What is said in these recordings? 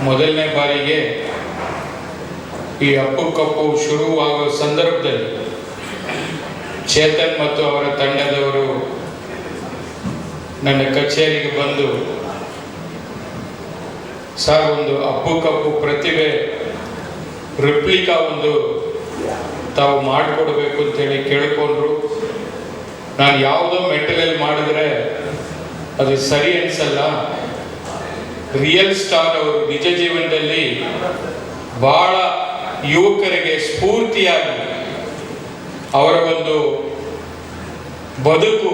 ಮೊದಲನೇ ಬಾರಿಗೆ ಈ ಅಪ್ಪು ಕಪ್ಪು ಶುರುವಾಗುವ ಸಂದರ್ಭದಲ್ಲಿ ಚೇತನ್ ಮತ್ತು ಅವರ ತಂಡದವರು ನನ್ನ ಕಚೇರಿಗೆ ಬಂದು, ಸರ್ ಒಂದು ಅಪ್ಪು ಕಪ್ಪು ಪ್ರತಿಭೆ ರಿಪ್ಲಿಕಾ ಒಂದು ತಾವು ಮಾಡಿಕೊಡ್ಬೇಕು ಅಂತೇಳಿ ಕೇಳಿಕೊಂಡ್ರು. ನಾನು ಯಾವುದೋ ಮೆಟೀರಿಯಲ್ ಮಾಡಿದ್ರೆ ಅದು ಸರಿ ಅನಿಸಲ್ಲ, ರಿಯಲ್ ಸ್ಟಾರ್ ಅವರು ನಿಜ ಜೀವನದಲ್ಲಿ ಬಹಳ ಯುವಕರಿಗೆ ಸ್ಫೂರ್ತಿಯಾಗಿ ಅವರ ಒಂದು ಬದುಕು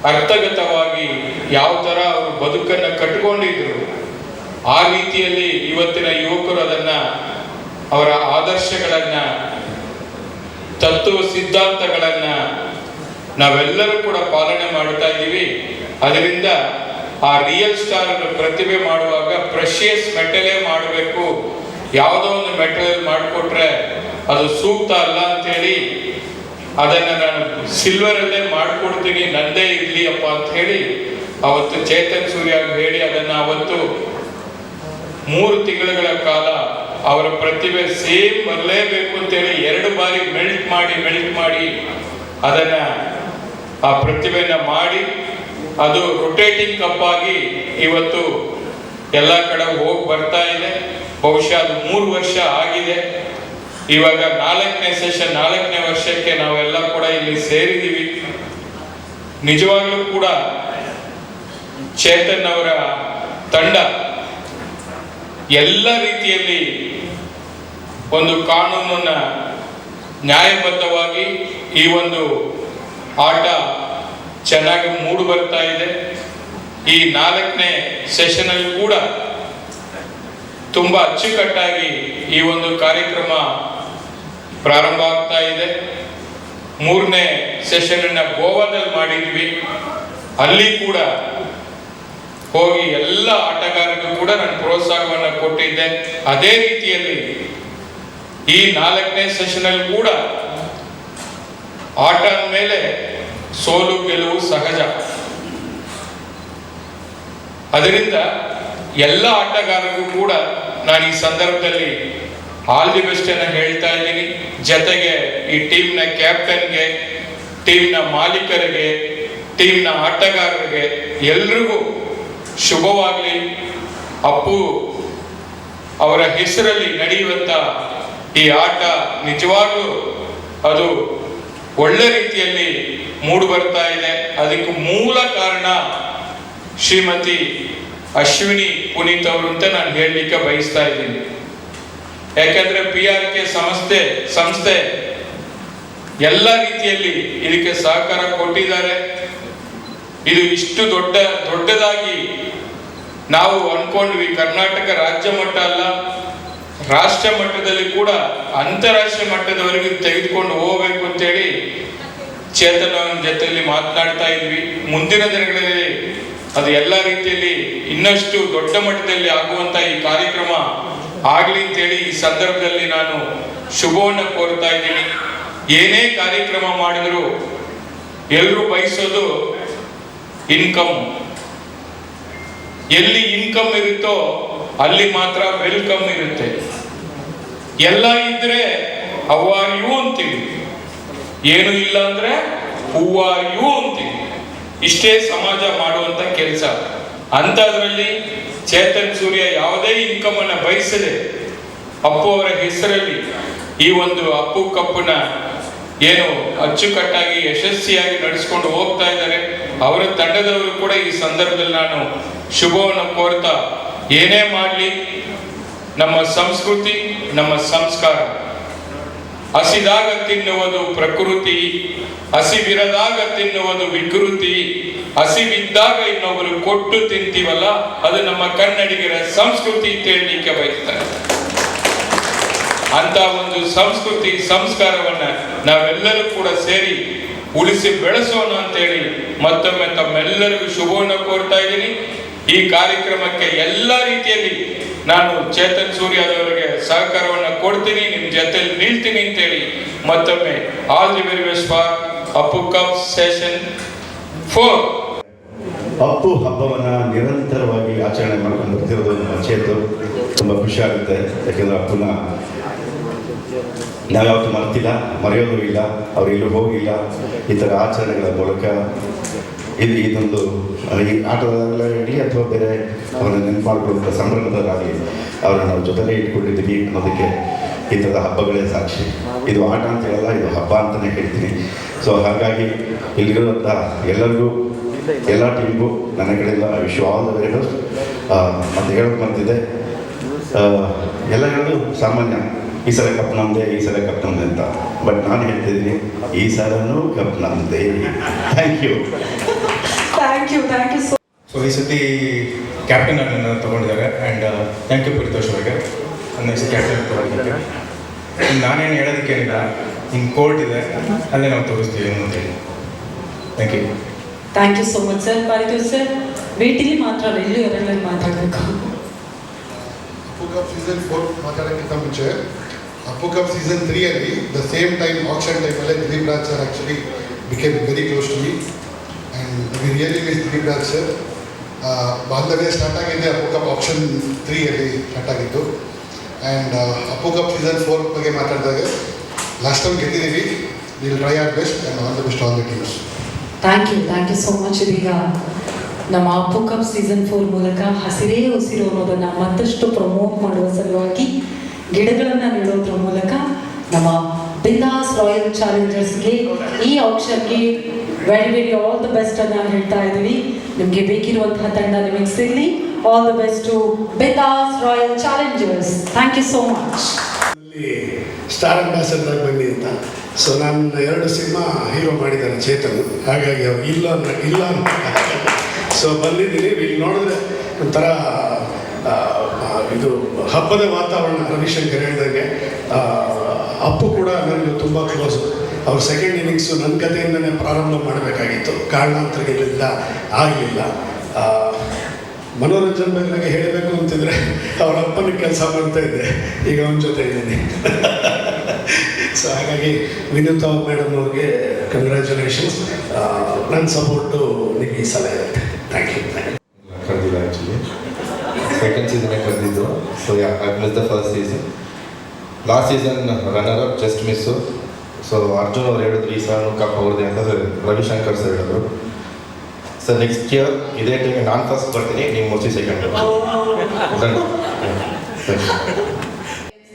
ಅರ್ಥಗತವಾಗಿ ಯಾವ ಥರ ಅವರು ಬದುಕನ್ನು ಕಟ್ಟಿಕೊಂಡಿದ್ರು ಆ ರೀತಿಯಲ್ಲಿ ಇವತ್ತಿನ ಯುವಕರು ಅದನ್ನು ಅವರ ಆದರ್ಶಗಳನ್ನು ತತ್ವ ಸಿದ್ಧಾಂತಗಳನ್ನು ನಾವೆಲ್ಲರೂ ಕೂಡ ಪಾಲನೆ ಮಾಡ್ತಾ ಇದ್ದೀವಿ. ಅದರಿಂದ ಆ ರಿಯಲ್ ಸ್ಟಾರ್ ಪ್ರತಿಭೆ ಮಾಡುವಾಗ ಪ್ರೆಷಿಯಸ್ ಮೆಟಲೇ ಮಾಡಬೇಕು, ಯಾವುದೋ ಒಂದು ಮೆಟೀರಿಯಲ್ ಮಾಡಿಕೊಟ್ರೆ ಅದು ಸೂಕ್ತ ಅಲ್ಲ ಅಂತೇಳಿ ಅದನ್ನು ನಾನು ಸಿಲ್ವರಲ್ಲೇ ಮಾಡಿಕೊಡ್ತೀನಿ, ನಂದೇ ಇರಲಿ ಅಪ್ಪ ಅಂತ ಹೇಳಿ ಅವತ್ತು ಚೇತನ್ ಸೂರ್ಯ ಹೇಳಿ ಅದನ್ನು ಅವತ್ತು 3 ತಿಂಗಳ ಕಾಲ ಅವರ ಪ್ರತಿಭೆ ಸೇಮ್ ಬರಲೇಬೇಕು ಅಂತೇಳಿ 2 ಬಾರಿ ಮೆಲ್ಟ್ ಮಾಡಿ ಅದನ್ನು ಆ ಪ್ರತಿಭೆನ ಮಾಡಿ ಅದು ರೊಟೇಟಿಂಗ್ ಕಪ್ ಆಗಿ ಇವತ್ತು ಎಲ್ಲ ಕಡೆ ಹೋಗಿ ಬರ್ತಾ ಇದೆ. ಬಹುಶಃ ಅದು 3 ವರ್ಷ ಆಗಿದೆ. ಇವಾಗ 4ನೇ ಸೆಷನ್ 4ನೇ ವರ್ಷಕ್ಕೆ ನಾವೆಲ್ಲ ಕೂಡ ಇಲ್ಲಿ ಸೇರಿದ್ದೀವಿ. ನಿಜವಾಗ್ಲೂ ಕೂಡ ಚೇತನ್ ಅವರ ತಂಡ ಎಲ್ಲ ರೀತಿಯಲ್ಲಿ ಒಂದು ಕಾನೂನನ್ನ ನ್ಯಾಯಬದ್ಧವಾಗಿ ಈ ಒಂದು ಆಟ ಚೆನ್ನಾಗಿ ಮೂಡಿ ಬರ್ತಾ ಇದೆ. ಈ 4ನೇ ಸೆಷನ್ ಅಲ್ಲಿ ಕೂಡ ತುಂಬಾ ಅಚ್ಚುಕಟ್ಟಾಗಿ ಈ ಒಂದು ಕಾರ್ಯಕ್ರಮ ಪ್ರಾರಂಭ ಆಗ್ತಾ ಇದೆ. 3ನೇ ಸೆಷನ್ ಅನ್ನ ಗೋವಾದಲ್ಲಿ ಮಾಡಿದ್ವಿ. ಅಲ್ಲಿ ಕೂಡ ಹೋಗಿ ಎಲ್ಲ ಆಟಗಾರರಿಗೂ ಕೂಡ ನಾನು ಪ್ರೋತ್ಸಾಹವನ್ನು ಕೊಟ್ಟಿದ್ದೆ. ಅದೇ ರೀತಿಯಲ್ಲಿ ಈ 4ನೇ ಸೆಷನ್ ಅಲ್ಲಿ ಕೂಡ ಆಟ ಮೇಲೆ ಸೋಲು ಗೆಲುವು ಸಹಜ. ಅದರಿಂದ ಎಲ್ಲ ಆಟಗಾರರಿಗೂ ಕೂಡ ನಾನು ಈ ಸಂದರ್ಭದಲ್ಲಿ ಆಲ್ ದಿ ಬೆಸ್ಟ್ ಅನ್ನ ಹೇಳ್ತಾ ಇದ್ದೀನಿ. ಜೊತೆಗೆ ಈ ಟೀಮ್ನ ಕ್ಯಾಪ್ಟನ್ಗೆ, ಟೀಮ್ನ ಮಾಲೀಕರಿಗೆ, ಟೀಮ್ನ ಆಟಗಾರರಿಗೆ ಎಲ್ರಿಗೂ ಶುಭವಾಗಲಿ. ಅಪ್ಪು ಅವರ ಹೆಸರಲ್ಲಿ ನಡೆಯುವಂತ ಈ ಆಟ ನಿಜವಾಗ್ಲೂ ಅದು ಒಳ್ಳೆ ರೀತಿಯಲ್ಲಿ ಮೂಡಿ ಬರ್ತಾ ಇದೆ. ಅದಕ್ಕೆ ಮೂಲ ಕಾರಣ ಶ್ರೀಮತಿ ಅಶ್ವಿನಿ ಪುನೀತ್ ಅವರು ಅಂತ ನಾನು ಹೇಳಲಿಕ್ಕೆ ಬಯಸ್ತಾ ಇದ್ದೀನಿ. ಯಾಕಂದ್ರೆ PRK ಸಂಸ್ಥೆ ಎಲ್ಲ ರೀತಿಯಲ್ಲಿ ಇದಕ್ಕೆ ಸಹಕಾರ ಕೊಟ್ಟಿದ್ದಾರೆ. ಇದು ಇಷ್ಟು ದೊಡ್ಡದಾಗಿ ನಾವು ಅನ್ಕೊಂಡ್ವಿ. ಕರ್ನಾಟಕ ರಾಜ್ಯ ಮಟ್ಟ ಅಲ್ಲ, ರಾಷ್ಟ್ರ ಮಟ್ಟದಲ್ಲಿ ಕೂಡ ಅಂತಾರಾಷ್ಟ್ರೀಯ ಮಟ್ಟದವರೆಗೂ ತೆಗೆದುಕೊಂಡು ಹೋಗ್ಬೇಕು ಅಂತೇಳಿ ಚೇತನ್ ಜೊತೆಯಲ್ಲಿ ಮಾತನಾಡ್ತಾ ಇದ್ವಿ. ಮುಂದಿನ ದಿನಗಳಲ್ಲಿ ಅದು ಎಲ್ಲ ರೀತಿಯಲ್ಲಿ ಇನ್ನಷ್ಟು ದೊಡ್ಡ ಮಟ್ಟದಲ್ಲಿ ಆಗುವಂತ ಈ ಕಾರ್ಯಕ್ರಮ ಆಗ್ಲಿ ಅಂತೇಳಿ ಈ ಸಂದರ್ಭದಲ್ಲಿ ನಾನು ಶುಭವನ್ನು ಕೋರ್ತಾ ಇದ್ದೀನಿ. ಏನೇ ಕಾರ್ಯಕ್ರಮ ಮಾಡಿದ್ರು ಎಲ್ಲರೂ ಬಯಸೋದು ಇನ್ಕಮ್. ಎಲ್ಲಿ ಇನ್ಕಮ್ ಇರುತ್ತೋ ಅಲ್ಲಿ ಮಾತ್ರ ವೆಲ್ಕಮ್ ಇರುತ್ತೆ. ಎಲ್ಲ ಇದ್ರೆ ಹೌ ಆರ್ ಯು ಅಂತೀವಿ, ಏನು ಇಲ್ಲ ಅಂದ್ರೆ ಹೂ ಆರ್ ಯು ಅಂತೀವಿ. ಇಷ್ಟೇ ಸಮಾಜ ಮಾಡುವಂತ ಕೆಲಸ. ಅಂತದ್ರಲ್ಲಿ ಚೇತನ್ ಸೂರ್ಯ ಯಾವುದೇ ಇನ್ಕಮ್ ಅನ್ನ ಬಯಸದೆ ಅಪ್ಪು ಅವರ ಹೆಸರಲ್ಲಿ ಈ ಒಂದು ಅಪ್ಪು ಕಪ್ಪನ ಏನು ಅಚ್ಚುಕಟ್ಟಾಗಿ ಯಶಸ್ವಿಯಾಗಿ ನಡೆಸ್ಕೊಂಡು ಹೋಗ್ತಾ ಇದ್ದಾರೆ. ಅವರ ತಂಡದವರು ಕೂಡ ಈ ಸಂದರ್ಭದಲ್ಲಿ ನಾನು ಶುಭವನ್ನು ಕೋರ್ತಾ, ಏನೇ ಮಾಡಲಿ ನಮ್ಮ ಸಂಸ್ಕೃತಿ, ನಮ್ಮ ಸಂಸ್ಕಾರ, ಹಸಿದಾಗ ತಿನ್ನುವುದು ಪ್ರಕೃತಿ, ಹಸಿವಿರದಾಗ ತಿನ್ನುವುದು ವಿಕೃತಿ, ಹಸಿವಿದ್ದಾಗ ಇನ್ನೊಬ್ಬರು ಕೊಟ್ಟು ತಿಂತೀವಲ್ಲ ಅದು ನಮ್ಮ ಕನ್ನಡಿಗರ ಸಂಸ್ಕೃತಿ ಅಂತ ಹೇಳಲಿಕ್ಕೆ ಬಯಸ್ತಾರೆ. ಅಂತ ಒಂದು ಸಂಸ್ಕೃತಿ ಸಂಸ್ಕಾರವನ್ನ ನಾವೆಲ್ಲರೂ ಕೂಡ ಸೇರಿ ಉಳಿಸಿ ಬೆಳೆಸೋಣ ಅಂತೇಳಿ ಮತ್ತೊಮ್ಮೆ ತಮ್ಮೆಲ್ಲರಿಗೂ ಶುಭವನ್ನು ಕೋರ್ತಾ ಇದ್ದೀನಿ. ಈ ಕಾರ್ಯಕ್ರಮಕ್ಕೆ ಎಲ್ಲ ರೀತಿಯಲ್ಲಿ ನಾನು ಚೇತನ್ ಸೂರ್ಯ ಅವರಿಗೆ ಸಹಕಾರವನ್ನು ಕೊಡ್ತೀನಿ, ನಿಮ್ ಜೊತೆಲಿ ನಿಲ್ತೀನಿ ಅಂತೇಳಿ ಮತ್ತೊಮ್ಮೆ all the very best for Appu cup session 4. Appu ಹಬ್ಬವನ್ನು ನಿರಂತರವಾಗಿ ಆಚರಣೆ ಮಾಡ್ಕೊಂಡು ಬರ್ತಿರೋದು ನಮ್ಮ ಚೇತು ತುಂಬ ಖುಷಿಯಾಗುತ್ತೆ. ಯಾಕೆಂದರೆ ಅಪ್ಪನ ನಾವ್ಯಾವತ್ತೂ ಮರ್ತಿಲ್ಲ, ಮರೆಯೋದು ಇಲ್ಲ, ಅವ್ರು ಎಲ್ಲೂ ಹೋಗಿಲ್ಲ. ಈ ಥರ ಆಚರಣೆಗಳ ಮೂಲಕ ಇದೊಂದು ಈ ಆಟದಲ್ಲಾಗಲಿ ಅಥವಾ ಬೇರೆ ಅವರನ್ನು ನೆನಪು ಮಾಡಿಕೊಳ್ಳುವಂಥ ಸಂಭ್ರಮದಲ್ಲಾಗಲಿ ಅವರನ್ನು ನಾವು ಜೊತೆಲೇ ಇಟ್ಕೊಂಡಿದ್ದೀವಿ ಅನ್ನೋದಕ್ಕೆ ಈ ಥರದ ಹಬ್ಬಗಳೇ ಸಾಕ್ಷಿ. ಇದು ಆಟ ಅಂತ ಹೇಳಲ್ಲ, ಇದು ಹಬ್ಬ ಅಂತಲೇ ಹೇಳ್ತೀನಿ. ಸೊ ಹಾಗಾಗಿ ಇಲ್ಲಿರುವಂಥ ಎಲ್ಲರಿಗೂ, ಎಲ್ಲ ಟೀಮ್ಗೂ ನನ್ನ ಕಡೆಯಿಂದ wish all the very best. ಮತ್ತು ಹೇಳೋದು ಮರ್ತಿದೆ, ಎಲ್ಲ ಹೇಳೋದು ಸಾಮಾನ್ಯ, ಈ ಸಲ ಕಪ್ ನಮ್ಮದೇ, ಈ ಸಲ ಕಪ್ ನಮ್ಮದೇ ಅಂತ. ಬಟ್ ನಾನು ಹೇಳ್ತಿದ್ದೀನಿ, ಈ ಸಲನೂ ಕಪ್ ನಮ್ಮದೇ. Thank you. ಸೊ ಈ ಸತಿ ಕ್ಯಾಪ್ಟನ್ ಅನ್ನು ತಗೊಂಡಿದ್ದಾರೆ. ಆ್ಯಂಡ್ ಥ್ಯಾಂಕ್ ಯು ಪರಿತೋಷ್ ಅವರಿಗೆ ನನ್ನ ಕ್ಯಾಪ್ಟನ್ ತಗೊಂಡಿದ್ದಕ್ಕೆ. ನಾನೇನು ಹೇಳೋದಕ್ಕೇನಿಲ್ಲ, ಇನ್ನು ಕೋರ್ಟ್ ಇದೆ, ಅಲ್ಲೇ ನಾವು ತೋರಿಸ್ತೀವಿ ಅಂತೇಳಿ. Thank you so much sir. Paritosh sir ಭೇಟಿಲಿ ಮಾತ್ರ ಎಲ್ಲೂ ಎರಡರಲ್ಲಿ ಮಾತಾಡಬೇಕು. ಅಪ್ಪು ಕಪ್ ಸೀಸನ್ 4 ಮಾತಾಡೋಕ್ಕಿಂತ ಮುಂಚೆ ಅಪ್ಪು ಕಪ್ ಸೀಸನ್ 3 ಅಲ್ಲಿ ದ ಸೇಮ್ ಟೈಮ್ ಆಕ್ಷನ್ ಟೈಮಲ್ಲೇ Dilip Raj sir actually became very close to me and we really miss Dilip Raj sir. ಬಾಂಧವ್ಯ ಸ್ಟಾರ್ಟ್ ಆಗಿದ್ದೆ ಅಪ್ಪು ಕಪ್ ಆಕ್ಷನ್ 3 ಅಲ್ಲಿ ಸ್ಟಾರ್ಟ್ ಆಗಿತ್ತು. ಆ್ಯಂಡ್ ಅಪ್ಪು ಕಪ್ ಸೀಸನ್ 4 ಬಗ್ಗೆ ಮಾತಾಡಿದಾಗ ಲಾಸ್ಟ್ ಟೈಮ್ ಗೆದ್ದಿದ್ದೀವಿ. Will try our best and all the best all the teams. Thank you so much. ಇದೀಗ ನಮ್ಮ Appu cup season 4 ಮೂಲಕ ಹಸಿರೇ ಉಸಿರು ಅನ್ನೋದನ್ನು ಮತ್ತಷ್ಟು ಪ್ರಮೋಟ್ ಮಾಡುವ ಸಲುವಾಗಿ ಗಿಡಗಳನ್ನು ನೆಡೋದ್ರ ಮೂಲಕ ನಮ್ಮ ಬಿಂದಾಸ್ ರಾಯಲ್ ಚಾಲೆಂಜರ್ಸ್ಗೆ ಈ ಆಕ್ಷನ್ಗೆ ವೆರಿ ಆಲ್ ದ ಬೆಸ್ಟ್ ಅನ್ನು ಹೇಳ್ತಾ ಇದ್ದೀವಿ. ನಿಮಗೆ ಬೇಕಿರುವಂತಹ ತಂಡ ನಿಮಗೆ ಸಿಗಲಿ. All the best to Bindaas Royal Challengers. Thank you so much. Star ambassador ಬನ್ನಿ ಅಂತ. ಸೊ ನಾನು 2 ಸಿನಿಮಾ ಹೀರೋ ಮಾಡಿದ್ದಾರೆ ಚೇತನ್, ಹಾಗಾಗಿ ಅವ್ರು ಇಲ್ಲ ಸೊ ಬಂದಿದ್ದೀನಿ. ಇಲ್ಲಿ ನೋಡಿದ್ರೆ ಒಂಥರ ಇದು ಹಬ್ಬದ ವಾತಾವರಣ. ರವಿಶಂಕರ್ ಹೇಳಿದಂಗೆ ಅಪ್ಪು ಕೂಡ ನನಗೆ ತುಂಬ ಕ್ಲೋಸು. ಅವ್ರ ಸೆಕೆಂಡ್ ಇನ್ನಿಂಗ್ಸು ನನ್ನ ಕಥೆಯಿಂದನೇ ಪ್ರಾರಂಭ ಮಾಡಬೇಕಾಗಿತ್ತು, ಕಾರಣಾಂತರಗಳಿಂದ ಆಗಲಿಲ್ಲ. ಮನೋರಂಜನೆ ಬಗ್ಗೆ ಹೇಳಬೇಕು ಅಂತಿದ್ರೆ ಅವ್ರ ಅಪ್ಪನ ಕೆಲಸ ಮಾಡ್ತಾ ಇದ್ದೆ, ಈಗ ಅವನ ಜೊತೆ ಇದ್ದೀನಿ. ಸೊ ಹಾಗಾಗಿ ವಿನೂತಾ ಮೇಡಮ್ ಅವ್ರಿಗೆ ಕಂಗ್ರ್ಯಾಚುಲೇಷನ್ಸ್. ನನ್ನ ಸಪೋರ್ಟು ನಿಮಗೆ ಈ ಸಲ ಇರುತ್ತೆ. Thank you. ಕರೆದಿಲ್ಲ ಆ್ಯಕ್ಚುಲಿ, ಸೆಕೆಂಡ್ ಸೀಸನ್ನೇ ಕರೆದಿದ್ದು. So I miss the first season. Last season runner up just miss. So Arjun ಅವ್ರು ಹೇಳಿದ್ರು ಈ ಸಲ ಕಪ್ ಅವ್ರದ್ದೇ ಅಂತ ರವಿಶಂಕರ್ ಸರ್ ಹೇಳಿದ್ರು. ಸರ್ ನೆಕ್ಸ್ಟ್ ಇಯರ್ ಇದೇ ಟೈಮಿಗೆ ನಾನು ಫಸ್ಟ್ ಬರ್ತೀನಿ, ನೀವು ಮೋಸ್ಟ್ಲಿ ಸೆಕೆಂಡ್.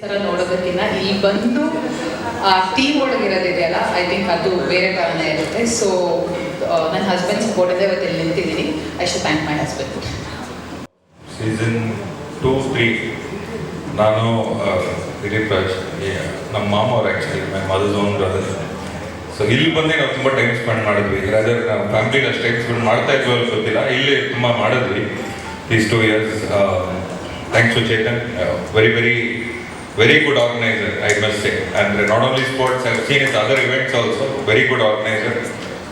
ಥರ ನೋಡೋದಕ್ಕಿಂತ ಇಲ್ಲಿ ಬಂದು ಆ ಟೀಮ್ ಒಳಗಿರೋದಿದೆಯಲ್ಲ, ಐ ಥಿಂಕ್ ಅದು ಬೇರೆ ಕಾರಣ ಇರುತ್ತೆ. ಸೊ ನನ್ನ ಹಸ್ಬೆಂಡ್ ಸಪೋರ್ಟ್ ಇದೆ, ಇವತ್ತು ಇಲ್ಲಿ ನಿಂತಿದ್ದೀನಿ. I should thank my husband. Season 2-3 ನಾನು ದಿಲೀಪ್ ರಾಜ್, ನಮ್ಮ ಮಾಮ ಅವ್ರು actually my mother's own brother. So ಇಲ್ಲಿ ಬಂದು ನಾವು ತುಂಬ ಟೈಮ್ ಸ್ಪೆಂಡ್ ಮಾಡಿದ್ವಿ. ರಾದರ್ ನಾವು ಫ್ಯಾಮಿಲಿಗೆ ಅಷ್ಟು ಟೈಮ್ ಸ್ಪೆಂಡ್ ಮಾಡ್ತಾ ಇದ್ವಿ ಅಲ್ಲಿ ಗೊತ್ತಿಲ್ಲ, ಇಲ್ಲಿ ತುಂಬ ಮಾಡಿದ್ವಿ these 2 years. Thanks to Chetan, very good organiser I must say. ಅಂದರೆ not only sports, I seen is other events also. Very good organiser.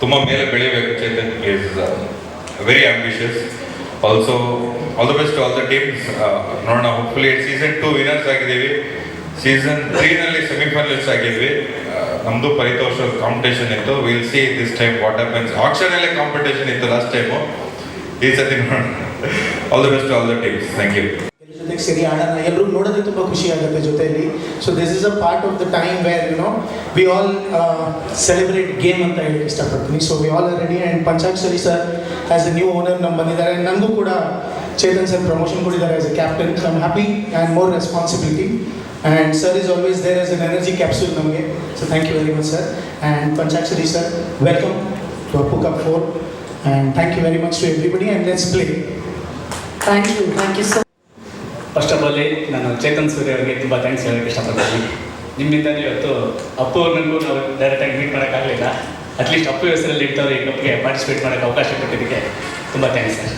ತುಂಬ ಮೇಲೆ ಬೆಳಿಬೇಕು Chetan. Is very ambitious. Also all the best all the teams. ನೋಡೋಣ, hopefully season 2 winners ಆಗಿದ್ದೀವಿ. Season 3ನಲ್ಲಿ semifinals ಆಗಿದ್ವಿ. ನಮ್ಮದು Paritosh competition ಇತ್ತು. Will see this time what happens. ಆಕ್ಷನಲ್ಲೇ ಕಾಂಪಿಟೇಷನ್ ಇತ್ತು ಲಾಸ್ಟ್ ಟೈಮು, ಈ ಸತಿ ನೋಡೋಣ. All the best all the teams. Thank you. ಜೊತೆಗೆ ಸೇರಿ ಆಡೋಣ, ಎಲ್ಲರೂ ನೋಡೋದಕ್ಕೆ ತುಂಬ ಖುಷಿ ಆಗುತ್ತೆ ಜೊತೆಯಲ್ಲಿ. So this is a part of the time where we all celebrate game ಅಂತ ಹೇಳಕ್ಕೆ ಇಷ್ಟಪಡ್ತೀನಿ. So we all are ready. And Panchakshari sir as a new owner ನಮ್ಮ ಬಂದಿದ್ದಾರೆ. ನನಗೂ ಕೂಡ ಚೇತನ್ ಸರ್ ಪ್ರಮೋಷನ್ ಕೊಟ್ಟಿದ್ದಾರೆ as a captain. So I am happy and more responsibility. And sir is always there as N energy capsule ನಮಗೆ. So thank you very much sir. And Panchakshari sir, welcome to Appu cup 4. And thank you very much to everybody. And let's play. Thank you so. First of all ನಾನು ಚೇತನ್ ಸೂರ್ಯ ಅವರಿಗೆ ತುಂಬ thanks ಹೇಳೋಕ್ಕೆ ಇಷ್ಟಪಡ್ತೀನಿ. ನಿಮ್ಮಿಂದಲೇ ಇವತ್ತು ಅಪ್ಪು ಅವ್ರನ್ನೂ ನಾವು ಡೈರೆಕ್ಟಾಗಿ ಮೀಟ್ ಮಾಡೋಕ್ಕಾಗಲಿಲ್ಲ. ಅಟ್ಲೀಸ್ಟ್ ಅಪ್ಪು ಹೆಸರಲ್ಲಿ ಇಟ್ಟವ್ರು ಈ ಕಪ್ಗೆ ಪಾರ್ಟಿಸಿಪೇಟ್ ಮಾಡೋಕ್ಕೆ ಅವಕಾಶ ಕೊಟ್ಟಿದ್ದಕ್ಕೆ ತುಂಬ ಥ್ಯಾಂಕ್ಸ್ ಸರ್.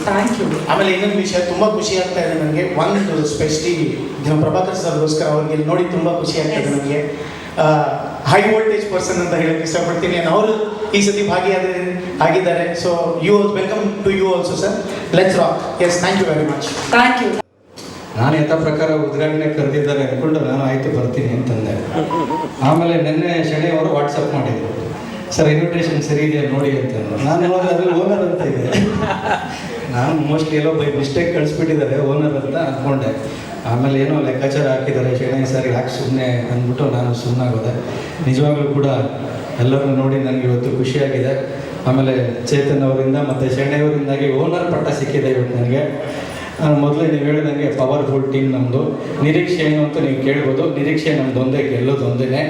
Thank you. ಆಮೇಲೆ ಇನ್ನೊಂದು ವಿಷಯ ತುಂಬ ಖುಷಿ ಆಗ್ತಾ ಇದೆ ನನಗೆ. ಒಂದು ಸ್ಪೆಷಲಿ ಪ್ರಭಾಕರ್ ಸರ್ಗೋಸ್ಕರ ಅವ್ರಿಗೆ ನೋಡಿ ತುಂಬ ಖುಷಿ ಆಗ್ತಾಯಿದೆ ನನಗೆ. ಹೈ ವೋಲ್ಟೇಜ್ ಪರ್ಸನ್ ಅಂತ ಹೇಳಕ್ಕೆ ಇಷ್ಟಪಡ್ತೀನಿ. ಅವರು ಈ ಸತಿ ಆಗಿದ್ದಾರೆ. So you welcome to you also sir. Let's rock. Yes, thank you very much. Thank you. ನಾನು ಯಥಾ ಪ್ರಕಾರ ಉದ್ಘಾಟನೆ ಕರೆದಿದ್ದಾರೆ ಅಂದ್ಕೊಂಡು ನಾನು ಆಯಿತು ಬರ್ತೀನಿ ಅಂತಂದೆ. ಆಮೇಲೆ ನಿನ್ನೆ ಶನಿ ಅವರು ವಾಟ್ಸಪ್ ಮಾಡಿದರು, ಸರ್ ಇನ್ವಿಟೇಷನ್ ಸರಿ ಇದೆಯಾ ನೋಡಿ ಅಂತ ನಾನು ನೋಡಿದ್ರೆ ಅದು ಓನರ್ ಅಂತ ಇದೆ. ನಾನು ಮೋಸ್ಟ್ಲಿ ಎಲ್ಲೋ ಬೈ ಮಿಸ್ಟೇಕ್ ಕಳಿಸ್ಬಿಟ್ಟಿದ್ದಾರೆ ಓನರ್ ಅಂತ ಅಂದ್ಕೊಂಡೆ. ಆಮೇಲೆ ಏನೋ ಲೆಕ್ಕಾಚಾರ ಹಾಕಿದ್ದಾರೆ ಶೆಣೈ ಸರ್ ಯಾಕೆ ಸುಮ್ಮನೆ ಅಂದ್ಬಿಟ್ಟು ನಾನು ಸುಮ್ಮನಾಗೋದೆ. ನಿಜವಾಗ್ಲೂ ಕೂಡ ಎಲ್ಲರನ್ನು ನೋಡಿ ನನಗೆ ಇವತ್ತು ಖುಷಿಯಾಗಿದೆ. ಆಮೇಲೆ ಚೇತನ್ ಅವರಿಂದ ಮತ್ತು ಶೆಣೈ ಅವರಿಂದಾಗಿ ಓನರ್ ಪಟ್ಟ ಸಿಕ್ಕಿದೆ ಇವತ್ತು ನನಗೆ. ಮೊದಲೇ ನೀವು ಹೇಳಿದಂಗೆ ಪವರ್ಫುಲ್ ಟೀಮ್ ನಮ್ಮದು. ನಿರೀಕ್ಷೆ ಏನು ಅಂತ ನೀವು ಕೇಳ್ಬೋದು. ನಿರೀಕ್ಷೆ ನಮ್ದು ಒಂದೇ, ಗೆಲ್ಲೋದು ಒಂದೇ.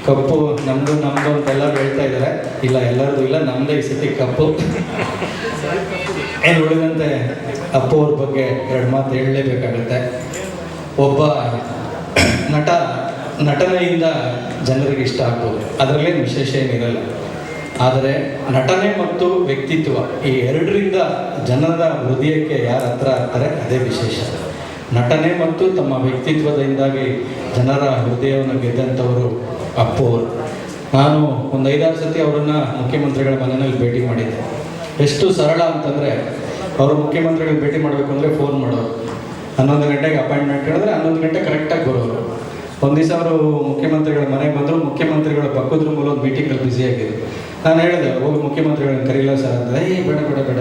ಕಪ್ಪು ನಮ್ಮದು ಅಂತ ಎಲ್ಲರೂ ಹೇಳ್ತಾ ಇದ್ದಾರೆ. ಇಲ್ಲ, ಎಲ್ಲರದು ಇಲ್ಲ, ನಮ್ಮದೇ ಈ ಸತಿ ಕಪ್ಪು. ಏನು ಉಳಿದಂತೆ ಅಪ್ಪು ಅವ್ರ ಬಗ್ಗೆ 2 ಮಾತು ಹೇಳಲೇಬೇಕಾಗುತ್ತೆ. ಒಬ್ಬ ನಟನೆಯಿಂದ ಜನರಿಗೆ ಇಷ್ಟ ಆಗ್ಬೋದು, ಅದರಲ್ಲೇನು ವಿಶೇಷ ಏನಿರಲ್ಲ. ಆದರೆ ನಟನೆ ಮತ್ತು ವ್ಯಕ್ತಿತ್ವ ಈ ಎರಡರಿಂದ ಜನರ ಹೃದಯಕ್ಕೆ ಯಾರ ಹತ್ರ ಆಗ್ತಾರೆ ಅದೇ ವಿಶೇಷ. ನಟನೆ ಮತ್ತು ತಮ್ಮ ವ್ಯಕ್ತಿತ್ವದಿಂದಾಗಿ ಜನರ ಹೃದಯವನ್ನು ಗೆದ್ದಂಥವರು ಅಪ್ಪು ಅವರು. ನಾನು ಒಂದು 5-6 ಸತಿ ಅವರನ್ನು ಮುಖ್ಯಮಂತ್ರಿಗಳ ಮನೆಯಲ್ಲಿ ಭೇಟಿ ಮಾಡಿದ್ದೆ. ಎಷ್ಟು ಸರಳ ಅಂತಂದರೆ, ಅವರು ಮುಖ್ಯಮಂತ್ರಿಗಳಿಗೆ ಭೇಟಿ ಮಾಡಬೇಕು ಅಂದರೆ ಫೋನ್ ಮಾಡೋರು. 11 ಗಂಟೆಗೆ ಅಪಾಯಿಂಟ್ಮೆಂಟ್ ಹೇಳಿದ್ರೆ 11 ಗಂಟೆ ಕರೆಕ್ಟಾಗಿ ಬರೋರು. ಒಂದು ದಿವಸ ಅವರು ಮುಖ್ಯಮಂತ್ರಿಗಳ ಮನೆಗೆ ಬಂದರು. ಮುಖ್ಯಮಂತ್ರಿಗಳ ಪಕ್ಕದ ರೂಮಲ್ಲಿ ಒಂದು ಮೀಟಿಂಗಲ್ಲಿ ಬ್ಯುಸಿಯಾಗಿದ್ದರು. ನಾನು ಹೇಳಿದೆ, ಹೋಗಿ ಮುಖ್ಯಮಂತ್ರಿಗಳನ್ನ ಕರೀಲ್ಲ ಸರ್ ಅಂತ. ಬೇಡ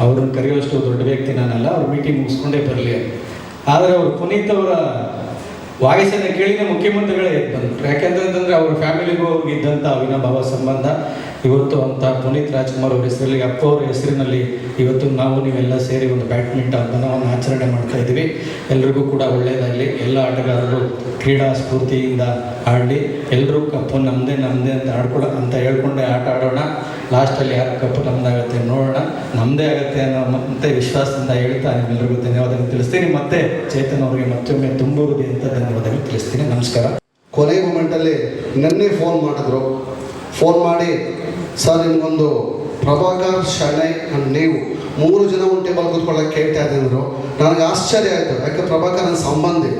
ಅವ್ರನ್ನ ಕರೆಯೋಷ್ಟು ದೊಡ್ಡ ವ್ಯಕ್ತಿ ನಾನಲ್ಲ, ಅವ್ರು ಮೀಟಿಂಗ್ ಮುಗಿಸ್ಕೊಂಡೇ ಬರಲಿ. ಆದರೆ ಅವರು ಪುನೀತ್ ಅವರ ವಾಯ್ಸನ್ನು ಕೇಳಿನೇ ಮುಖ್ಯಮಂತ್ರಿಗಳೇ ಬಂದರು. ಯಾಕೆಂತಂದರೆ ಅವ್ರ ಫ್ಯಾಮಿಲಿಗೂ ಅವ್ರಿಗೆ ಇದ್ದಂಥ ಅವಿನಾಭಾವ ಸಂಬಂಧ. ಇವತ್ತು ಅಂತ ಪುನೀತ್ ರಾಜ್ಕುಮಾರ್ ಅವ್ರ ಹೆಸರಲ್ಲಿ, ಅಪ್ಪ ಅವ್ರ ಹೆಸರಿನಲ್ಲಿ ಇವತ್ತು ನೀವೆಲ್ಲ ಸೇರಿ ಒಂದು ಬ್ಯಾಡ್ಮಿಂಟನ್ ದಿನವನ್ನು ಆಚರಣೆ ಮಾಡ್ತಾ ಇದ್ದೀವಿ. ಎಲ್ರಿಗೂ ಕೂಡ ಒಳ್ಳೆಯದಾಗಲಿ. ಎಲ್ಲ ಆಟಗಾರರು ಕ್ರೀಡಾ ಸ್ಫೂರ್ತಿಯಿಂದ ಆಡಲಿ. ಎಲ್ಲರೂ ಕಪ್ಪು ನಮ್ಮದೇ ಅಂತ ಹೇಳ್ಕೊಂಡೆ ಆಟ ಆಡೋಣ. ಲಾಸ್ಟಲ್ಲಿ ಯಾರು ಕಪ್ಪು ನಮ್ಮದಾಗತ್ತೆ ನೋಡೋಣ. ನಮ್ಮದೇ ಆಗುತ್ತೆ ಅನ್ನೋ ಮತ್ತೆ ವಿಶ್ವಾಸದಿಂದ ಹೇಳ್ತಾ ನಿಮ್ಮೆಲ್ಲರಿಗೂ ಧನ್ಯವಾದಗಳು ತಿಳಿಸ್ತೀನಿ. ಮತ್ತೆ ಚೇತನ್ ಅವರಿಗೆ ಮತ್ತೊಮ್ಮೆ ತುಂಬ ಹೃದಯದಿಂದ ಧನ್ಯವಾದಗಳು ತಿಳಿಸ್ತೀನಿ. ನಮಸ್ಕಾರ. ಕೊನೆ ಮೂಮೆಂಟಲ್ಲಿ ನನ್ನೇ ಫೋನ್ ಮಾಡಿದ್ರು. ಫೋನ್ ಮಾಡಿ, ಸರ್ ನಿಮಗೊಂದು ಪ್ರಭಾಕರ್, ಶೆಣೈ ಅಂಡ್ ನೀವು 3 ಜನ ಒಂದು ಟೇಬಲ್ ಕೂತ್ಕೊಳ್ಳೋಕೆ ಕೇಳ್ತಾ ಇದ್ದರು. ನನಗೆ ಆಶ್ಚರ್ಯ ಆಯಿತು. ಯಾಕೆ ಪ್ರಭಾಕರ್ ನನ್ನ ಸಂಬಂಧಿ,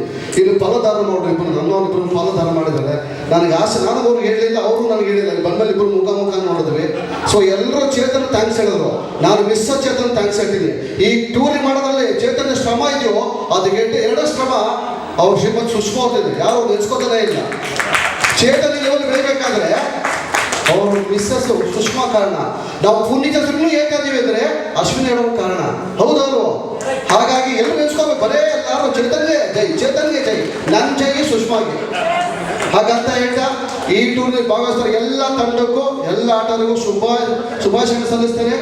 ಇಲ್ಲಿ ಫಲದಾನ ನೋಡ್ರಿ, ನನ್ನವರಿಬ್ಬರು ಫಲದಾನ ಮಾಡಿದ್ದಾರೆ. ನನಗೆ ನಾನು ಅವ್ರಿಗೆ ಹೇಳಲಿಲ್ಲ, ಅವರು ನನಗೆ ಹೇಳಿಲ್ಲ. ಇಲ್ಲಿ ಬಂದಲ್ಲಿ ಇಬ್ಬರು ಮುಖ ನೋಡಿದ್ವಿ. ಸೊ ಎಲ್ಲರೂ ಚೇತನ್ ಥ್ಯಾಂಕ್ಸ್ ಹೇಳಿದ್ರು. ನಾನು ಚೇತನ್ ಥ್ಯಾಂಕ್ಸ್ ಹೇಳ್ತೀನಿ. ಈ ಟೂರಿ ಮಾಡೋದ್ರಲ್ಲಿ ಚೇತನ್ ಶ್ರಮ ಇದೆಯೋ ಅದಕ್ಕೆ 2 ಶ್ರಮ ಅವ್ರು ಶ್ರೀಮಂತ ಸುಷ್ಮಾ ಅವ್ರದ್ದು. ಯಾರು ನೆನೆಸ್ಕೋತಾನೆ ಇಲ್ಲ. ಚೇತನ್ ಲೆವೆಲ್ ಬೆಳಿಬೇಕಾದ್ರೆ ಅವರು ಮಿಸ್ಸಸ್ ಸುಷ್ಮಾ ಕಾರಣ. ನಾವು ಪುಣ್ಯಚಂದ್ರಗಳು ಏಕಾದೀವಿ ಅಂದರೆ ಅಶ್ವಿನಿ ಹೇಳೋ ಕಾರಣ. ಹೌದಲ್ವ? ಹಾಗಾಗಿ ಎಲ್ಲರೂ ನೆನೆಸ್ಕೋಬೇಕು. ಬರೇ ಎಲ್ಲರೂ ಚೇತನ್ಗೆ ಜೈ, ನನ್ನ ಜೈ ಸುಷ್ಮಾಗೆ. ಹಾಗಂತ ಹೇಳ್ತಾ ಈ ಟೂರ್ನಿ ಭಾಗವಹಿಸ್ತಾರೆ ಎಲ್ಲ ತಂಡಕ್ಕೂ, ಎಲ್ಲ ಆಟಗಾರರಿಗೂ ಶುಭಾಶಯ ಸಲ್ಲಿಸ್ತೇನೆ.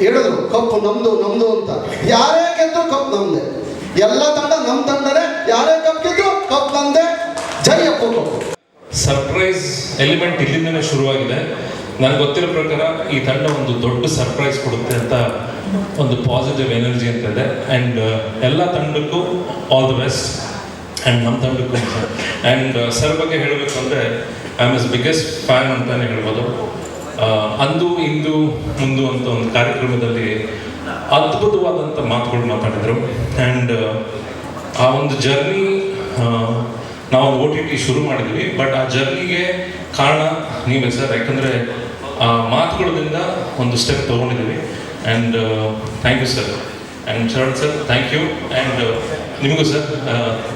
ಹೇಳಿದ್ರು ಕಪ್ಪು ನಮ್ದು ಅಂತ. ಯಾರೇ ಗೆದ್ರು ಕಪ್ ನಮ್ದೆ. ಎಲ್ಲ ತಂಡ ನಮ್ಮ ತಂಡನೇ. ಯಾರೇ ಕಪ್ ಗೆದ್ರು ಕಪ್ ನಮ್ದೆ. ಜೈ ಅಪ್ಪು ಕಪ್ಪು. ಸರ್ಪ್ರೈಸ್ ಎಲಿಮೆಂಟ್ ಇಲ್ಲಿಂದನೇ ಶುರುವಾಗಿದೆ. ನನಗೆ ಗೊತ್ತಿರೋ ಪ್ರಕಾರ ಈ ತಂಡ ಒಂದು ದೊಡ್ಡ ಸರ್ಪ್ರೈಸ್ ಕೊಡುತ್ತೆ ಅಂತ ಒಂದು ಪಾಸಿಟಿವ್ ಎನರ್ಜಿ ಅಂತ ಇದೆ. ಆ್ಯಂಡ್ ಎಲ್ಲ ತಂಡಕ್ಕೂ ಆಲ್ ದಿ ಬೆಸ್ಟ್. ಆ್ಯಂಡ್ ನಮ್ಮ ತಂಡಕ್ಕೂ. ಆ್ಯಂಡ್ ಸರ್ ಬಗ್ಗೆ ಹೇಳಬೇಕು ಅಂದರೆ I am is biggest fan ಅಂತಲೇ ಹೇಳ್ಬೋದು. ಅಂದು ಇಂದು ಮುಂದು ಅಂತ ಒಂದು ಕಾರ್ಯಕ್ರಮದಲ್ಲಿ ಅದ್ಭುತವಾದಂಥ ಮಾತುಗಳು ಮಾತಾಡಿದರು. ಆ್ಯಂಡ್ ಆ ಒಂದು ಜರ್ನಿ ನಾವು OTT ಶುರು ಮಾಡಿದ್ವಿ. ಬಟ್ ಆ ಜರ್ನಿಗೆ ಕಾರಣ ನೀವೇ ಸರ್. ಯಾಕಂದರೆ ಆ ಮಾತುಗಳಿಂದ ಒಂದು ಸ್ಟೆಪ್ ತೊಗೊಂಡಿದ್ದೀವಿ. And thank you sir. And Sharan sir thank you. And ನಿಮಗೂ ಸರ್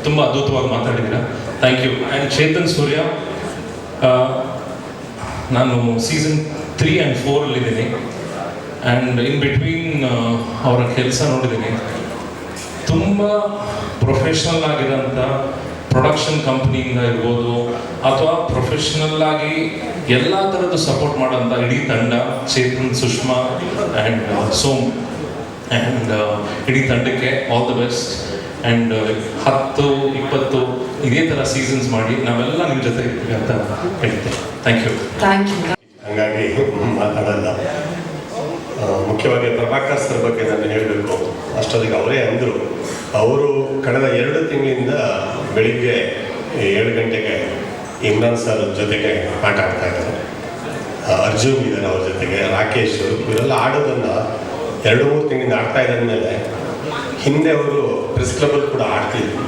ತುಂಬ ಅದ್ಭುತವಾಗಿ ಮಾತಾಡಿದ್ದೀರಾ. Thank you. And Chetan Surya, ನಾನು ಸೀಸನ್ 3 and 4 ಅಲ್ಲಿದ್ದೀನಿ. ಆ್ಯಂಡ್ ಇನ್ ಬಿಟ್ವೀನ್ ಅವರ ಕೆಲಸ ನೋಡಿದ್ದೀನಿ. ತುಂಬ ಪ್ರೊಫೆಷ್ನಲ್ ಆಗಿರೋಂಥ ಪ್ರೊಡಕ್ಷನ್ ಕಂಪ್ನಿಯಿಂದ ಇರ್ಬೋದು, ಅಥವಾ ಪ್ರೊಫೆಷ್ನಲ್ ಆಗಿ ಎಲ್ಲ ಥರದ್ದು ಸಪೋರ್ಟ್ ಮಾಡೋಂಥ ಇಡೀ ತಂಡ, ಚೇತನ್, ಸುಷ್ಮಾ ಆ್ಯಂಡ್ ಸೋಮ್ ಆ್ಯಂಡ್ ಇಡೀ ತಂಡಕ್ಕೆ ಆಲ್ ದ ಬೆಸ್ಟ್. ಆ್ಯಂಡ್ 10-20 ಇದೇ ಥರ ಸೀಸನ್ಸ್ ಮಾಡಿ ನಾವೆಲ್ಲ ನಿಮ್ಮ ಜೊತೆ ಇರ್ತೀವಿ ಅಂತ ಹೇಳ್ತೇವೆ. Thank you. ಹಾಗಾಗಿ ಮಾತಾಡಲ್ಲ. ಮುಖ್ಯವಾಗಿ ಪ್ರಭಾಕರ್ ಸರ್ ಬಗ್ಗೆ ನಾನು ಹೇಳಬೇಕು. ಅಷ್ಟೊತ್ತಿಗೆ ಅವರೇ ಅಂದರು, ಅವರು ಕಳೆದ 2 ತಿಂಗಳಿಂದ ಬೆಳಿಗ್ಗೆ 7 ಗಂಟೆಗೆ ಇಮ್ರಾನ್ ಸರ್ ಜೊತೆಗೆ ಆಟ ಆಡ್ತಾ ಇದ್ದಾರೆ. ಅರ್ಜುನ್ ಇದ್ದಾರೆ ಅವ್ರ ಜೊತೆಗೆ, ರಾಕೇಶ್, ಇವರೆಲ್ಲ ಆಡೋದನ್ನು 2-3 ತಿಂಗಳಿಂದ ಆಡ್ತಾ ಇದ್ದ ಮೇಲೆ ಹಿಂದೆ ಅವರು ಪ್ರೆಸ್ ಕ್ಲಬಲ್ಲಿ ಕೂಡ ಆಡ್ತಿದ್ರು.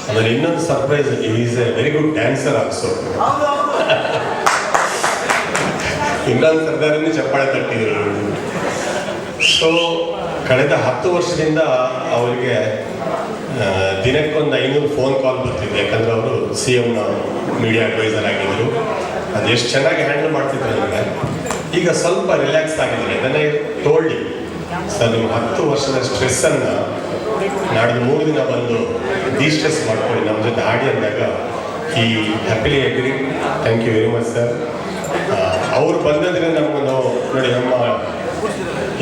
ಆಮೇಲೆ ಇನ್ನೊಂದು surprise, is a very good dancer also. Imran ಸರ್ದಾರನ್ನೇ ಚಪ್ಪಾಳೆ ತಟ್ಟಿದ್ರು. ಸೊ ಕಳೆದ 10 ವರ್ಷದಿಂದ ಅವರಿಗೆ ದಿನಕ್ಕೊಂದು 500 ಫೋನ್ ಕಾಲ್ ಬರ್ತಿದೆ. ಯಾಕಂದರೆ ಅವರು CMನ ಮೀಡಿಯಾ ಅಡ್ವೈಸರ್ ಆಗಿದ್ದರು. ಅದು ಎಷ್ಟು ಚೆನ್ನಾಗಿ ಹ್ಯಾಂಡಲ್ ಮಾಡ್ತಿದ್ರು ಅಂದರೆ ಈಗ ಸ್ವಲ್ಪ ರಿಲ್ಯಾಕ್ಸ್ ಆಗಿದ್ದಾರೆ. ಅದನ್ನೇ ತೋಳ್ಳಿ ಸರ್ ನಿಮ್ಮ 10 ವರ್ಷದ ಸ್ಟ್ರೆಸ್ಸನ್ನು ನಾಡ್ದು 3 ದಿನ ಬಂದು ಡಿಸ್ಟ್ರೆಸ್ ಮಾಡ್ಕೊಳ್ಳಿ ನಮ್ಮ ಜೊತೆ ಆಡಿ ಅಂದಾಗ ಈ happily agree. Thank you very much sir. ಅವ್ರು ಬಂದದ್ರಿಂದ ನಮಗೊಂದು ನೋಡಿ, ನಮ್ಮ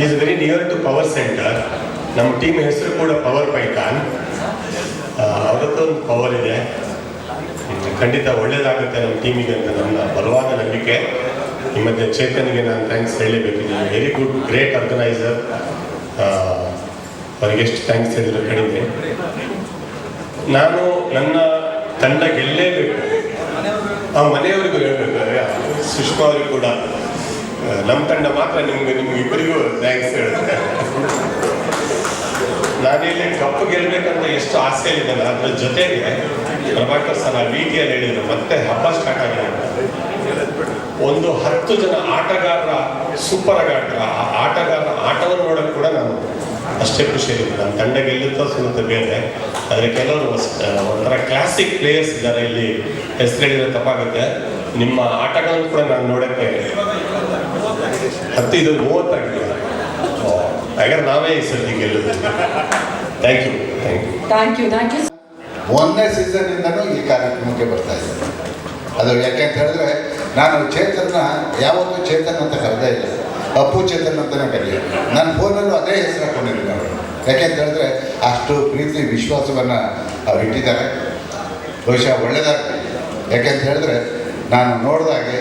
is very near to power centre. ನಮ್ಮ ಟೀಮ್ ಹೆಸರು ಕೂಡ ಪವರ್ ಪೈಥಾನ್. ಅವರದ್ದು ಒಂದು ಪವರ್ ಇದೆ. ಖಂಡಿತ ಒಳ್ಳೇದಾಗುತ್ತೆ ನಮ್ಮ ಟೀಮಿಗೆ ಅಂತ ನನ್ನ ಬಲವಾದ ನಂಬಿಕೆ. ಈ ಮಧ್ಯೆ ಚೇತನ್ಗೆ ನಾನು ಥ್ಯಾಂಕ್ಸ್ ಹೇಳಲೇಬೇಕು. Very good, great organiser. ಅವರಿಗೆ ಎಷ್ಟು ಥ್ಯಾಂಕ್ಸ್ ಹೇಳಿದ್ರು ಕಡಿಮೆ. ನಾನು ನನ್ನ ತಂಡ ಗೆಲ್ಲೇಬೇಕು, ಆ ಮನೆಯವರಿಗೂ ಹೇಳಬೇಕು, ಸುಷ್ಮಾ ಅವರಿಗೂ ಕೂಡ. ನಮ್ಮ ತಂಡ ಮಾತ್ರ ನಿಮ್ಗೆ ಇಬ್ಬರಿಗೂ ಥ್ಯಾಂಕ್ಸ್ ಹೇಳುತ್ತೆ. ನಾನಿಲ್ಲಿ ಕಪ್ಪು ಗೆಲ್ಲಬೇಕಂತ ಎಷ್ಟು ಆಸೆಯಲ್ಲಿದ್ದೇನೆ. ಅದ್ರ ಜೊತೆಗೆ ಪ್ರಭಾಕರ್ ಸರ್ VT-ಯಲ್ಲಿ ಹೇಳಿದ್ರು ಮತ್ತೆ ಹಬ್ಬ ಸ್ಟಾರ್ಟ್ ಆಗಿದೆ. ಒಂದು 10 ಜನ ಆಟಗಾರರ ಸೂಪರ್ ಆಟಗಾರರ ಆಟವನ್ನು ನೋಡೋಕೆ ಕೂಡ ನಾನು ಅಷ್ಟೇ ಖುಷಿಯಾಗಿದೆ. ನಮ್ಮ ತಂಡ ಗೆಲ್ಲುತ್ತಾ ಸುತ್ತ ಬೇರೆ, ಆದರೆ ಕೆಲವರು ಒಂಥರ ಕ್ಲಾಸಿಕ್ ಪ್ಲೇಯರ್ಸ್ ಇದ್ದಾರೆ. ಇಲ್ಲಿ ಹೆಸರು ಹೇಳಿದ್ರೆ ತಪ್ಪಾಗುತ್ತೆ. ನಿಮ್ಮ ಆಟಗಳನ್ನು ಕೂಡ ನಾನು ನೋಡೋಕ್ಕೆ 10 ಇದು 30 ಆಗಿದೆ. ಹಾಗಾದ್ರೆ ನಾವೇ ಈ ಸರ್ತಿ ಗೆಲ್ಲುತ್ತೆ. Thank you. Thank you. 1ನೇ ಸೀಸನ್ನಿಂದನೂ ಈ ಕಾರ್ಯಕ್ರಮಕ್ಕೆ ಬರ್ತಾ ಇದ್ದಾರೆ. ಅದು ಯಾಕೆ ಅಂತ ಹೇಳಿದ್ರೆ, ನಾನು ಚೇತನ್ನ ಯಾವತ್ತೂ ಚೇತನ್ ಅಂತ ಕರೆದೇ ಇಲ್ಲ, ಅಪ್ಪು ಚೇತನ್ ಅಂತಲೇ ಕರೆಯೋದು. ನನ್ನ ಫೋನಲ್ಲೂ ಅದೇ ಹೆಸರು ಹಾಕೊಂಡಿದ್ದೀನಿ ಅವರು. ಯಾಕೆ ಅಂತ ಹೇಳಿದ್ರೆ ಅಷ್ಟು ಪ್ರೀತಿ ವಿಶ್ವಾಸವನ್ನು ಅವ್ರು ಇಟ್ಟಿದ್ದಾರೆ. ಬಹುಶಃ ಒಳ್ಳೆಯದಾಗಲಿ. ಯಾಕೆ ಅಂತ ಹೇಳಿದ್ರೆ ನಾನು ನೋಡಿದಾಗೆ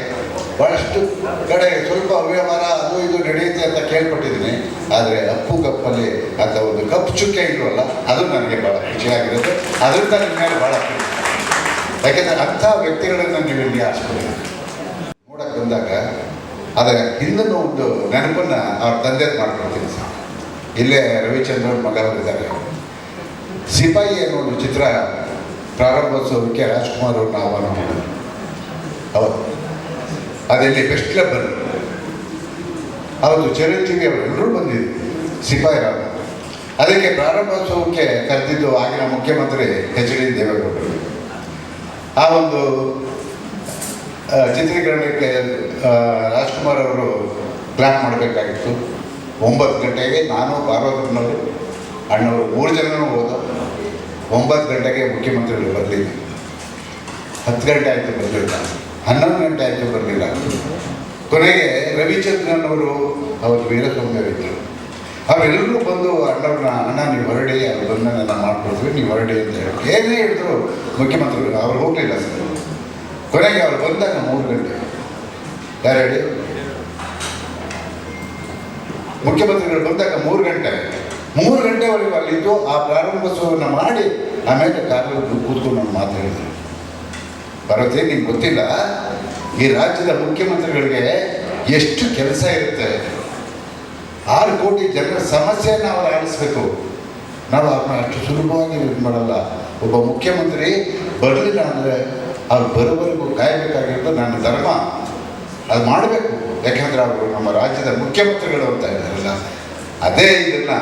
ಭಾಳಷ್ಟು ಕಡೆ ಸ್ವಲ್ಪ ಅವ್ಯವಹಾರ ಅದು ಇದು ನಡೆಯುತ್ತೆ ಅಂತ ಕೇಳ್ಪಟ್ಟಿದ್ದೀನಿ. ಆದರೆ ಅಪ್ಪು ಕಪ್ಪಲ್ಲಿ ಅಂತ ಒಂದು ಕಪ್ಪು ಚುಕ್ಕೆ ಇಲ್ವಲ್ಲ, ಅದು ನನಗೆ ಭಾಳ ಖುಷಿಯಾಗಿರುತ್ತೆ. ಅದರಿಂದ ನಿಮ್ಮ ಮೇಲೆ ಭಾಳ ಪ್ರೀತಿ. ಯಾಕೆಂದರೆ ಅಂಥ ವ್ಯಕ್ತಿಗಳನ್ನು ನೀವು ಇಲ್ಲಿ ಆರಿಸ್ಕೊಳ್ಳಿ. ನೋಡಕ್ಕೆ ಬಂದಾಗ ಅದರ ಹಿಂದೂ ಒಂದು ನೆನಪನ್ನು ಅವ್ರ ತಂದೆದು ಮಾಡ್ಕೊಳ್ತೀನಿ ಸರ್. ಇಲ್ಲೇ ರವಿಚಂದ್ರನ್ ಮಗವರಿದ್ದಾರೆ. ಸಿಪಾಯಿ ಅನ್ನೋ ಒಂದು ಚಿತ್ರ ಪ್ರಾರಂಭೋತ್ಸವಕ್ಕೆ ರಾಜ್ಕುಮಾರ್ ಅವ್ರನ್ನ ಆಹ್ವಾನ ಮಾಡಿದ್ರು. ಹೌದು, ಅದೆಲ್ಲಿ ಬೆಸ್ಟ್ ಕ್ಲಬ್ ಅಲ್ಲಿ ಅವತ್ತು ಚಿರಂಜೀವಿ ಅವರೆಲ್ಲರೂ ಬಂದಿದ್ರು, ಸಿಪಾಯಿ ರಾಮ. ಅದಕ್ಕೆ ಪ್ರಾರಂಭೋತ್ಸವಕ್ಕೆ ಕರೆದಿದ್ದು ಆಗಿನ ಮುಖ್ಯಮಂತ್ರಿ HD ದೇವೇಗೌಡರು. ಆ ಒಂದು ಚಿತ್ರೀಕರಣಕ್ಕೆ ರಾಜ್ಕುಮಾರ್ ಅವರು ಪ್ಲ್ಯಾನ್ ಮಾಡಬೇಕಾಗಿತ್ತು. 9 ಗಂಟೆಗೆ ನಾನು ಪಾರ್ವತಮ್ಮನವರು ಅಣ್ಣವರು 3 ಜನನೂ ಹೋದ. 9 ಗಂಟೆಗೆ ಮುಖ್ಯಮಂತ್ರಿಗಳು ಬರಲಿಲ್ಲ. 10 ಗಂಟೆ ಆಯಿತು ಬರಲಿಲ್ಲ. 11 ಗಂಟೆ ಆಯಿತು ಬರಲಿಲ್ಲ. ಕೊನೆಗೆ ರವಿಚಂದ್ರನ್ ಅವರು ಅವತ್ತು ವೀರಸ್ವಾಮಿಯವರಿದ್ದರು. ಅವರೆಲ್ಲರೂ ಬಂದು ಅಣ್ಣ ನೀವು ಹೊರಡಿ, ಅವ್ರು ಬಂದ ನಾನು ಮಾಡ್ಕೊಡ್ತೀವಿ, ನೀವು ಹೊರಡಿ ಅಂತ ಹೇಳಿ ಏನೇ ಹೇಳಿದ್ರು ಮುಖ್ಯಮಂತ್ರಿಗಳು. ಅವ್ರು ಹೋಗಲಿಲ್ಲ ಸರ್. ಕೊನೆಗೆ ಅವ್ರು ಬಂದಾಗ 3 ಗಂಟೆ. ಯಾರು ಹೇಳಿ? ಮುಖ್ಯಮಂತ್ರಿಗಳು ಬಂದಾಗ 3 ಗಂಟೆ. 3 ಗಂಟೆವರೆಗೂ ಅಲ್ಲಿದ್ದು ಆ ಪ್ರಾರಂಭೋತ್ಸವವನ್ನು ಮಾಡಿ ಆಮೇಲೆ ಕಾರಲ್ಲಿ ಕೂತ್ಕೊಂಡು ನಾನು ಮಾತಾಡಿದ್ರು. ಬರೋದೇ ನಿಮ್ಗೆ ಗೊತ್ತಿಲ್ಲ, ಈ ರಾಜ್ಯದ ಮುಖ್ಯಮಂತ್ರಿಗಳಿಗೆ ಎಷ್ಟು ಕೆಲಸ ಇರುತ್ತೆ. 6 ಕೋಟಿ ಜನರ ಸಮಸ್ಯೆಯನ್ನು ಅವರು ಆಲಿಸ್ಬೇಕು. ನಾವು ಅವ್ರನ್ನ ಅಷ್ಟು ಸುಲಭವಾಗಿ ಇದು ಮಾಡಲ್ಲ. ಒಬ್ಬ ಮುಖ್ಯಮಂತ್ರಿ ಬರಲಿಲ್ಲ ಅಂದರೆ ಅವ್ರು ಬರೋವರೆಗೂ ಕಾಯಬೇಕಾಗಿರೋದು ನನ್ನ ಧರ್ಮ. ಅದು ಮಾಡಬೇಕು. ಯಾಕೆಂದರೆ ಅವರು ನಮ್ಮ ರಾಜ್ಯದ ಮುಖ್ಯಮಂತ್ರಿಗಳು ಅಂತ ಇದ್ದಾರಲ್ಲ, ಅದೇ ಇದನ್ನು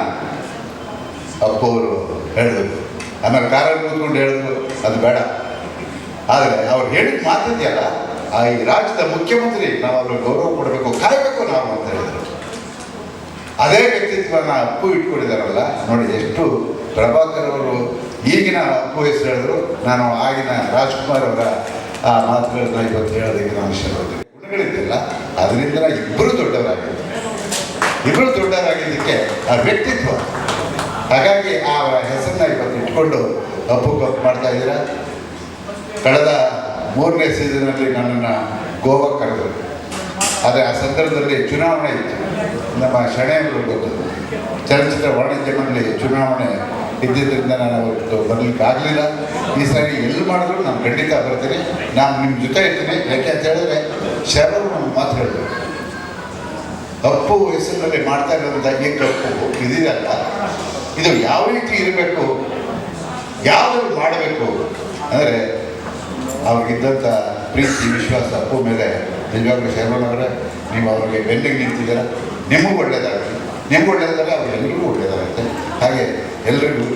ಅಪ್ಪು ಅವರು ಹೇಳಿದ್ರು. ಆಮೇಲೆ ಕಾರಲ್ಲಿ ಕೂತ್ಕೊಂಡು ಹೇಳಿದ್ರು ಅದು ಬೇಡ. ಆದರೆ ಅವ್ರು ಹೇಳಿದ ಮಾತಿದೆಯಲ್ಲ, ಈ ರಾಜ್ಯದ ಮುಖ್ಯಮಂತ್ರಿ ನಾವು ಅವ್ರಿಗೆ ಗೌರವ ಕೊಡಬೇಕು, ಕಾಯಬೇಕು ನಾವು ಅಂತ ಹೇಳಿದರು. ಅದೇ ವ್ಯಕ್ತಿತ್ವನ ಅಪ್ಪು ಇಟ್ಕೊಂಡಿದ್ದಾರಲ್ಲ ನೋಡಿ. ಎಷ್ಟು ಪ್ರಭಾಕರ್ ಅವರು ಈಗಿನ ಅಪ್ಪು ಹೆಸರು ಹೇಳಿದ್ರು, ನಾನು ಆಗಿನ ರಾಜ್ಕುಮಾರ್ ಅವರ ಆ ಮಾತುಗಳನ್ನ ಇವತ್ತು ಹೇಳೋದಕ್ಕೆ ನಾನು ಇಷ್ಟಪಡ್ತೀನಿ. ಗುಣಗಳಿದೆಯಲ್ಲ, ಅದರಿಂದ ಇಬ್ಬರು ದೊಡ್ಡವರಾಗಿದ್ದಕ್ಕೆ ಆ ವ್ಯಕ್ತಿತ್ವ. ಹಾಗಾಗಿ ಆ ಹೆಸರನ್ನ ಇವತ್ತು ಇಟ್ಕೊಂಡು ಅಪ್ಪು ಕಪ್ ಮಾಡ್ತಾ ಇದ್ದೀರಾ. ಕಳೆದ 3ನೇ ಸೀಸನಲ್ಲಿ ನನ್ನನ್ನು ಗೋವಾಕ್ಕೆ ಕರೆದರು. ಆದರೆ ಆ ಸಂದರ್ಭದಲ್ಲಿ ಚುನಾವಣೆ ಇತ್ತು. ನಮ್ಮ ಶಣೆಯವರು ಗೊತ್ತು, ಚಲನಚಿತ್ರ ವಾಣಿಜ್ಯ ಮಂಡಳಿ ಚುನಾವಣೆ ಇದ್ದಿದ್ದರಿಂದ ನಾನು ಅವತ್ತು ಬರಲಿಕ್ಕೆ ಆಗಲಿಲ್ಲ. ಈ ಸಾರಿ ಎಲ್ಲಿ ಮಾಡಿದ್ರು ನಾನು ಖಂಡಿತ ಬರ್ತೀನಿ, ನಾನು ನಿಮ್ಮ ಜೊತೆ ಇರ್ತೀನಿ. ಯಾಕೆ ಅಂತ ಹೇಳಿದ್ರೆ ಶರಣರು ನಮ್ಮ ಮಾತು ಹೇಳಿದ್ರು, ಅಪ್ಪು ಹೆಸರಿನಲ್ಲಿ ಮಾಡ್ತಾ ಇರೋದ್ರಿಂದ ಈ ಕಪ್ಪು ಇದೆಯಲ್ಲ, ಇದು ಯಾವ ರೀತಿ ಇರಬೇಕು, ಯಾವುದನ್ನು ಮಾಡಬೇಕು ಅಂದರೆ ಅವ್ರಿಗಿದ್ದಂಥ ಪ್ರೀತಿ ವಿಶ್ವಾಸ ಅಪ್ಪು ಮೇಲೆ ನಿಜವಾಗ್ಲೂ ಶರಣವರೇ ನೀವು ಅವ್ರಿಗೆ ಬೆನ್ನಿಗೆ ನಿಂತಿದ್ದೀರ. ನಿಮಗೂ ಒಳ್ಳೆಯದಾಗಲಿ, ನಿಮಗೂ ಒಳ್ಳೆಯದಾಗಲಿ, ಅವ್ರಿಗೆಲ್ಲರಿಗೂ ಒಳ್ಳೆಯದಾಗುತ್ತೆ. ಹಾಗೆ ಎಲ್ಲರಿಗೂ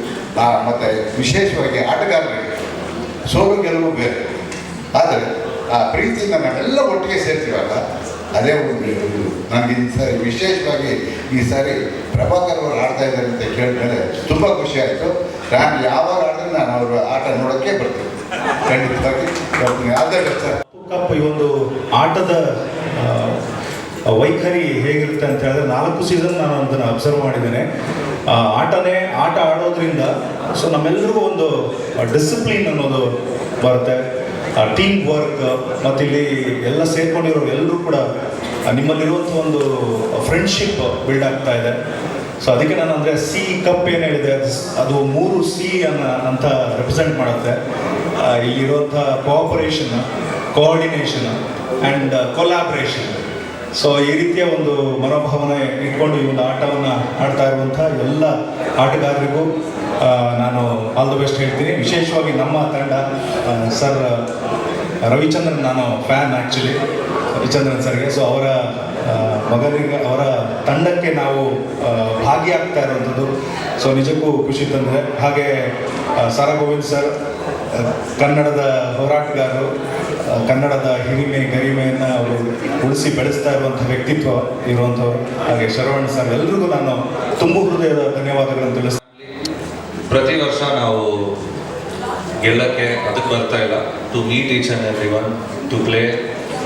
ಮತ್ತು ವಿಶೇಷವಾಗಿ ಆಟಗಾರರಿಗೆ ಸೋಲು ಗೆಲುವು ಬೇರೆ, ಆದರೆ ಆ ಪ್ರೀತಿಯಿಂದ ನಾವೆಲ್ಲ ಒಟ್ಟಿಗೆ ಸೇರ್ತೀವಲ್ಲ, ಅದೇ ಒಂದು ನನಗೆ ಈ ಸಾರಿ ವಿಶೇಷವಾಗಿ ಈ ಸಾರಿ ಪ್ರಭಾಕರ್ ಅವರು ಆಡ್ತಾ ಇದ್ದಾರೆ ಅಂತ ಕೇಳಿದ್ಮೇಲೆ ತುಂಬ ಖುಷಿ ಆಯಿತು. ನಾನು ಯಾವಾಗ ಆಡಿದ್ರೆ ನಾನು ಅವ್ರ ಆಟ ನೋಡೋಕ್ಕೆ ಬರ್ತೀನಿ, ಖಂಡಿತವಾಗಿ ಬರ್ತೀನಿ. ಅದೇ ಸರ್ ಕಪ್ ಈ ಒಂದು ಆಟದ ವೈಖರಿ ಹೇಗಿರುತ್ತೆ ಅಂತ ಹೇಳಿದ್ರೆ 4 ಸೀಸನ್ ನಾನು ಅದನ್ನು ಅಬ್ಸರ್ವ್ ಮಾಡಿದ್ದೇನೆ. ಆಟ ಆಡೋದ್ರಿಂದ ಸೊ ನಮ್ಮೆಲ್ಲರಿಗೂ ಒಂದು ಡಿಸಿಪ್ಲಿನ್ ಅನ್ನೋದು ಬರುತ್ತೆ, ಟೀಮ್ ವರ್ಕ್, ಮತ್ತು ಇಲ್ಲಿ ಎಲ್ಲ ಸೇರ್ಕೊಂಡಿರೋರು ಎಲ್ಲರೂ ಕೂಡ ನಿಮ್ಮಲ್ಲಿರುವಂಥ ಒಂದು ಫ್ರೆಂಡ್ಶಿಪ್ ಬಿಲ್ಡ್ ಆಗ್ತಾ ಇದೆ. ಸೊ ಅದಕ್ಕೆ ನಾನು ಅಂದರೆ ಸಿ ಕಪ್ ಏನು ಹೇಳಿದೆ ಅದು 3 C ಅಂತ ರೆಪ್ರೆಸೆಂಟ್ ಮಾಡುತ್ತೆ. ಇಲ್ಲಿರುವಂಥ cooperation, coordination and collaboration. So ಈ ರೀತಿಯ ಒಂದು ಮನೋಭಾವನೆ ಇಟ್ಕೊಂಡು ಈ ಒಂದು ಆಟವನ್ನು ಆಡ್ತಾ ಇರುವಂಥ ಎಲ್ಲ ಆಟಗಾರರಿಗೂ ನಾನು ಆಲ್ ದ ಬೆಸ್ಟ್ ಹೇಳ್ತೀನಿ. ವಿಶೇಷವಾಗಿ ನಮ್ಮ ತಂಡ ಸರ್ ರವಿಚಂದ್ರನ್, ನಾನು ಫ್ಯಾನ್ ಆ್ಯಕ್ಚುಲಿ ರವಿಚಂದ್ರನ್ ಸರ್ಗೆ. ಸೊ ಅವರ ಮಗನಿಗೆ, ಅವರ ತಂಡಕ್ಕೆ ನಾವು ಭಾಗಿಯಾಗ್ತಾ ಇರುವಂಥದ್ದು ಸೊ ನಿಜಕ್ಕೂ ಖುಷಿ ತಂದಿದೆ. ಹಾಗೆ ಸಾರಾ ಗೋವಿಂದ್ ಸರ್, ಕನ್ನಡದ ಹೋರಾಟಗಾರರು, ಕನ್ನಡದ ಹಿರಿಮೆ ಗರಿಮೆಯನ್ನು ಅವರು ಉಳಿಸಿ ಬೆಳೆಸ್ತಾ ಇರುವಂಥ ವ್ಯಕ್ತಿತ್ವ ಇರುವಂಥವ್ರು. ಹಾಗೆ ಶರವಣ್ ಸರ್, ಎಲ್ರಿಗೂ ನಾನು ತುಂಬ ಹೃದಯದ ಧನ್ಯವಾದಗಳನ್ನು ತಿಳಿಸ್ತೀನಿ. ಪ್ರತಿ ವರ್ಷ ನಾವು ಗೆಲ್ಲಕ್ಕೆ ಅದಕ್ಕೆ ಬರ್ತಾ ಇಲ್ಲ, to meet each and every one, to play.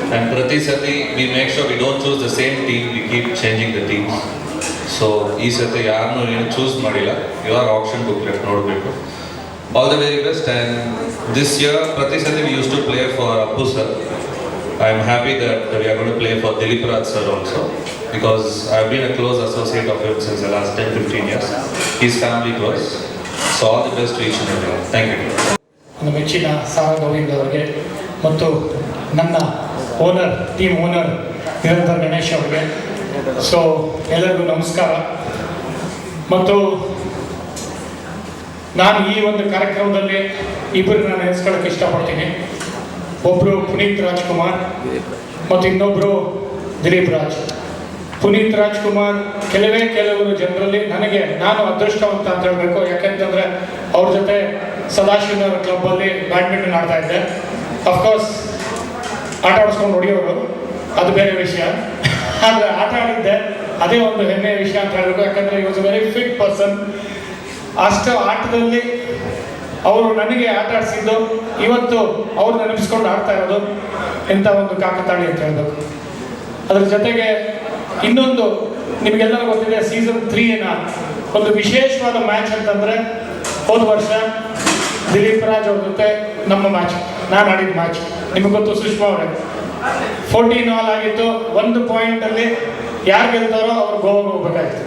And ಪ್ರತಿ ಸತಿ we make sure we don't choose the same team, we keep changing the teams. So ಈ ಸತಿ ಯಾರನ್ನೂ ಏನು ಚೂಸ್ ಮಾಡಿಲ್ಲ, ಇವಾಗ ಆಪ್ಷನ್ ಬುಕ್ಲೆಟ್ ನೋಡಬೇಕು. All the very best. And this year, Prati Sati, we used to play for Appu sir. I am happy that we are going to play for Dilip Raj sir also, because I have been a close associate of him since the last 10-15 years. His family to us. So all the best to each and everyone. Thank you. ನನ್ನ ಮೆಚ್ಚಿನ ಸಾರಾ ಗೋವಿಂದ್ ಅವರಿಗೆ ಮತ್ತು ನನ್ನ owner, team owner ನಿರಂತರ ಗಣೇಶ್ ಅವರಿಗೆ, so ಎಲ್ಲರಿಗೂ ನಮಸ್ಕಾರ. ಮತ್ತು ನಾನು ಈ ಒಂದು ಕಾರ್ಯಕ್ರಮದಲ್ಲಿ ಇಬ್ಬರನ್ನ ನೆನೆಸ್ಕೊಳ್ಳೋಕ್ಕೆ ಇಷ್ಟಪಡ್ತೀನಿ. ಒಬ್ಬರು ಪುನೀತ್ ರಾಜ್ಕುಮಾರ್ ಮತ್ತು ಇನ್ನೊಬ್ಬರು ದಿಲೀಪ್ ರಾಜ್. ಪುನೀತ್ ರಾಜ್ಕುಮಾರ್ ಕೆಲವರು ಜನರಲ್ಲಿ ನಾನು ಅದೃಷ್ಟವಂತ ಅಂತ ಹೇಳಬೇಕು. ಯಾಕೆಂತಂದರೆ ಅವ್ರ ಜೊತೆ ಸದಾಶಿವನಗರ ಕ್ಲಬ್ಬಲ್ಲಿ ಬ್ಯಾಡ್ಮಿಂಟನ್ ಆಡ್ತಾ ಇದ್ದೆ. ಅಫ್ಕೋರ್ಸ್ ಆಟ ಆಡಿಸ್ಕೊಂಡು ಹೊಡೆಯೋರು, ಅದು ಬೇರೆ ವಿಷಯ. ಆದರೆ ಆಟ ಆಡಿದ್ದೆ, ಅದೇ ಒಂದು ಹೆಮ್ಮೆಯ ವಿಷಯ ಅಂತ ಹೇಳಬೇಕು. ಯಾಕಂದರೆ ಈ was a very fit person. ಅಷ್ಟು ಆಟದಲ್ಲಿ ಅವರು ನನಗೆ ಆಟ ಆಡಿಸಿದ್ದು, ಇವತ್ತು ಅವ್ರು ನೆನಪಿಸ್ಕೊಂಡು ಆಡ್ತಾ ಇರೋದು ಎಂಥ ಒಂದು ಕಾಕತಾಳಿ ಅಂತ ಹೇಳಬೇಕು. ಅದ್ರ ಜೊತೆಗೆ ಇನ್ನೊಂದು ನಿಮಗೆಲ್ಲರೂ ಗೊತ್ತಿದೆ, ಸೀಸನ್ 3ನ ಒಂದು ವಿಶೇಷವಾದ ಮ್ಯಾಚ್ ಅಂತಂದರೆ ಹೋದ ವರ್ಷ ದಿಲೀಪ್ ರಾಜ್ ಅವ್ರ ಜೊತೆ ನಮ್ಮ ಮ್ಯಾಚ್, ನಾನು ಆಡಿದ ಮ್ಯಾಚ್ ನಿಮಗೆ ಗೊತ್ತು. ಸುಷ್ಮಾ ಅವರೇ 14 ಆಗಿತ್ತು. 1 ಪಾಯಿಂಟಲ್ಲಿ ಯಾರು ಗೆಲ್ತಾರೋ ಅವ್ರು ಗೋವಾಗೆ ಹೋಗ್ಬೇಕಾಗಿತ್ತು.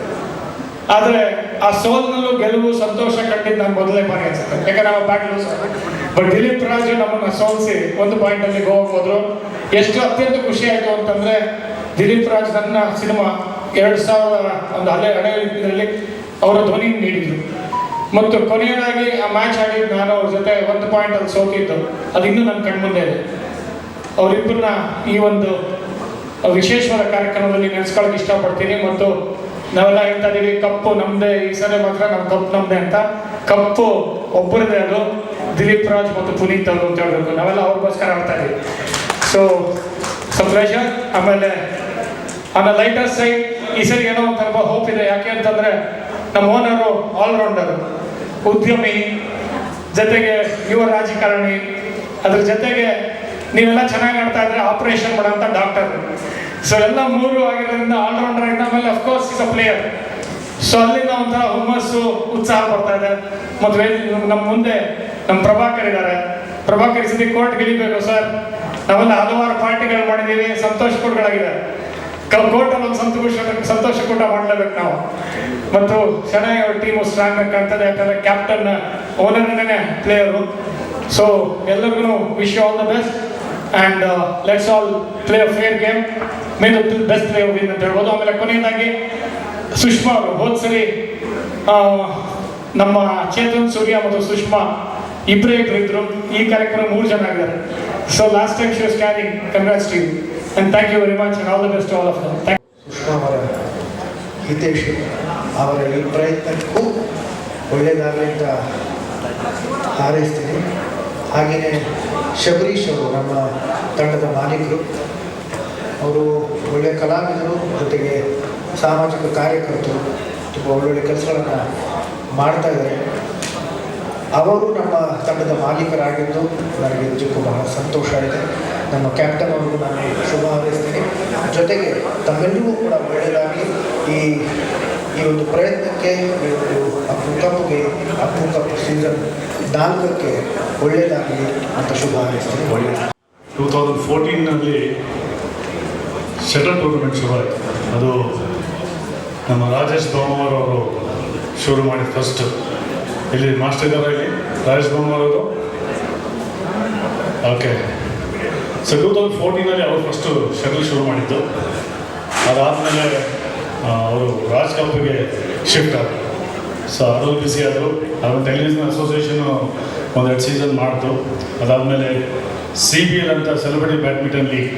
ಆದರೆ ಆ ಸೋಲ್ನಲ್ಲೂ ಗೆಲುವು ಸಂತೋಷ ಕಂಡಿದ್ದು ನಾನು ಮೊದಲೇ ಬಾರಿ ಅನ್ಸುತ್ತೆ, ಯಾಕಂದ್ರೆ ನಾವು ಬ್ಯಾಟ್ಲು. ಬಟ್ ದಿಲೀಪ್ ರಾಜ್ ನಮ್ಮನ್ನು ಸೋಲಿಸಿ 1 ಪಾಯಿಂಟಲ್ಲಿ ಗೋವಾಗೆ ಹೋದ್ರು. ಎಷ್ಟು ಅತ್ಯಂತ ಖುಷಿ ಆಯಿತು ಅಂತಂದರೆ, ದಿಲೀಪ್ ರಾಜ್ ನನ್ನ ಸಿನಿಮಾ 2000 ಹಳೆ ಇದರಲ್ಲಿ ಅವರ ಧ್ವನಿ ನೀಡಿದರು. ಮತ್ತು ಕೊನೆಯದಾಗಿ ಆ ಮ್ಯಾಚ್ ಆಡಿದ್ದು ನಾನು ಅವ್ರ ಜೊತೆ 1 ಪಾಯಿಂಟಲ್ಲಿ ಸೋತಿದ್ದು, ಅದು ಇನ್ನೂ ನನ್ನ ಕಣ್ಮುಂದೆ ಇದೆ. ಅವರಿಬ್ಬರನ್ನ ಈ ಒಂದು ವಿಶೇಷವಾದ ಕಾರ್ಯಕ್ರಮದಲ್ಲಿ ನೆನೆಸ್ಕೊಳ್ಳೋಕೆ ಇಷ್ಟಪಡ್ತೀನಿ. ಮತ್ತು ನಾವೆಲ್ಲ ಹೇಳ್ತಾ ಇದ್ದೀವಿ ಕಪ್ಪು ನಮ್ಮದೇ, ಈ ಸಲ ಮಾತ್ರ ನಮ್ಮ ಕಪ್ ನಮ್ಮದೇ ಅಂತ. ಕಪ್ಪು ಒಬ್ಬರದೇ, ಅದು ದಿಲೀಪ್ ರಾಜ್ ಮತ್ತು ಪುನೀತ್ ಅವರು ಅಂತ ಹೇಳಬೇಕು. ನಾವೆಲ್ಲ ಅವ್ರಿಗೋಸ್ಕರ ಆಡ್ತಾ ಇದ್ದೀವಿ. So pleasure. ಆಮೇಲೆ ಆನ್ ಅ ಲೈಟರ್ ಸೈಡ್ ಈ ಸರಿ ಏನೋ ಒಂದು ಸ್ವಲ್ಪ ಹೋಪ್ ಇದೆ. ಯಾಕೆ ಅಂತಂದರೆ ನಮ್ಮ ಓನರು ಆಲ್ರೌಂಡರು, ಉದ್ಯಮಿ, ಜೊತೆಗೆ ಯುವ ರಾಜಕಾರಣಿ, ಅದ್ರ ಜೊತೆಗೆ ನೀವೆಲ್ಲ ಚೆನ್ನಾಗಿ ಆಡ್ತಾ ಇದ್ರೆ ಆಪರೇಷನ್ ಮಾಡೋಂಥ ಡಾಕ್ಟರ್. ಸೊ ಎಲ್ಲ 3 ಆಗಿರೋದ್ರಿಂದ ಆಲ್ರೌಂಡರ್ ಇಂದ. ಆಮೇಲೆ of course is a player. So ಅಲ್ಲಿಂದ ಒಂಥರ ಹುಮ್ಮಸ್ಸು, ಉತ್ಸಾಹ ಬರ್ತಾ ಇದೆ. ಮತ್ತು ನಮ್ಮ ಮುಂದೆ ನಮ್ಮ ಪ್ರಭಾಕರ್ ಇದ್ದಾರೆ. ಪ್ರಭಾಕರ್ ಈ ಸತಿ ಕೋರ್ಟ್ ಗೆಲ್ಲಿಬೇಕು ಸರ್. ನಾವೆಲ್ಲ ಹಲವಾರು ಪಾರ್ಟಿಗಳು ಮಾಡಿದ್ದೀವಿ, ಸಂತೋಷ ಕೂಟಗಳಾಗಿದೆ. ಕೋರ್ಟಲ್ಲಿ ಒಂದು ಸಂತೋಷ ಕೂಟ ಮಾಡಲೇಬೇಕು ನಾವು. ಮತ್ತು ಚೆನ್ನಾಗಿ ಅವ್ರ ಟೀಮು ಸ್ಟ್ರಾಂಗ್ ಆಗಿ ಕಾಣ್ತದೆ. ಯಾಕಂದರೆ ಕ್ಯಾಪ್ಟನ್ ಓನರ್ನೇ ಪ್ಲೇಯರು. ಸೊ ಎಲ್ಲರಿಗೂ wish you all the best. And let's all play a fair game. May the best player win ಅಂತ ಹೇಳ್ಬೋದು. ಆಮೇಲೆ ಕೊನೆಯದಾಗಿ ಸುಷ್ಮಾ ಅವರು ಹೋದ್ಸರಿ ನಮ್ಮ ಚೇತನ್ ಸೂರ್ಯ ಮತ್ತು ಸುಷ್ಮಾ ಇಬ್ಬರೇ ಇದ್ರು. ಈ ಕಾರ್ಯಕ್ರಮ 3 ಜನ ಆಗಿದ್ದಾರೆ. So last time she was carrying. Congrats to you and thank you very much and all the best all of them. Sushma ಅವರ ಹಿತೇಶ್ ಅವರ ಈ ಪ್ರಯತ್ನಕ್ಕೂ ಒಳ್ಳೆಯದಾಗಲಿ ಅಂತ ಹಾರೈಸ್ತೀನಿ. ಹಾಗೆಯೇ ಶಬರೀಶ್ ಅವರು ನಮ್ಮ ತಂಡದ ಮಾಲೀಕರು. ಅವರು ಒಳ್ಳೆಯ ಕಲಾವಿದರು, ಜೊತೆಗೆ ಸಾಮಾಜಿಕ ಕಾರ್ಯಕರ್ತರು, ತುಂಬ ಒಳ್ಳೊಳ್ಳೆ ಕೆಲಸಗಳನ್ನು ಮಾಡ್ತಾ ಇದ್ದಾರೆ. ಅವರು ನಮ್ಮ ತಂಡದ ಮಾಲೀಕರಾಗಿದ್ದು ನನಗೆ ನಿಜಕ್ಕೂ ಬಹಳ ಸಂತೋಷ ಇದೆ. ನಮ್ಮ ಕ್ಯಾಪ್ಟನ್ ಅವ್ರಿಗೂ ನಾನು ಶುಭ ಹಾರೈಸ್ತೀನಿ. ಜೊತೆಗೆ ತಮ್ಮೆಲ್ಲರಿಗೂ ಕೂಡ ಒಳ್ಳೆಯದಾಗಿ ಈ ಒಂದು ಪ್ರಯತ್ನಕ್ಕೆ, ಈ ಒಂದು ಅಪ್ಪು ಕಪ್ ಸೀಸನ್ 4ಕ್ಕೆ ಒಳ್ಳೆಯದಾಗಲಿ ಅಂತ ಶುಭ ಹಾರೈಸ್ತೀನಿ. ಒಳ್ಳೆಯದು. 2014ನಲ್ಲಿ ಶಟಲ್ ಟೂರ್ನಮೆಂಟ್ ಶುರುವಾಯಿತು. ಅದು ನಮ್ಮ ರಾಜೇಶ್ ಬಾಮವರವರು ಶುರು ಮಾಡಿದ ಫಸ್ಟ್. ಇಲ್ಲಿ ಮಾಸ್ಟರ್ ಇದ್ದಾರೆ, ಇಲ್ಲಿ ರಾಜೇಶ್ ಬಾಮವರವರು. ಓಕೆ, ಸೊ 2014ನಲ್ಲಿ ಅವರು ಫಸ್ಟು ಶಟಲ್ ಶುರು ಮಾಡಿದ್ದು. ಅದಾದಮೇಲೆ ಅವರು ರಾಜ್ ಕಪ್ಗೆ ಶಿಫ್ಟ್ ಆದರು. ಸೊ ಅದರಲ್ಲಿ ಬಿಸಿ ಆದರು. ಅದನ್ನು ಟೆಲಿವಿಷನ್ ಅಸೋಸಿಯೇಷನು 1-2 ಸೀಸನ್ ಮಾಡಿತು. ಅದಾದಮೇಲೆ CBL ಅಂತ ಸೆಲೆಬ್ರಿಟಿ ಬ್ಯಾಡ್ಮಿಂಟನ್ ಲೀಗ್,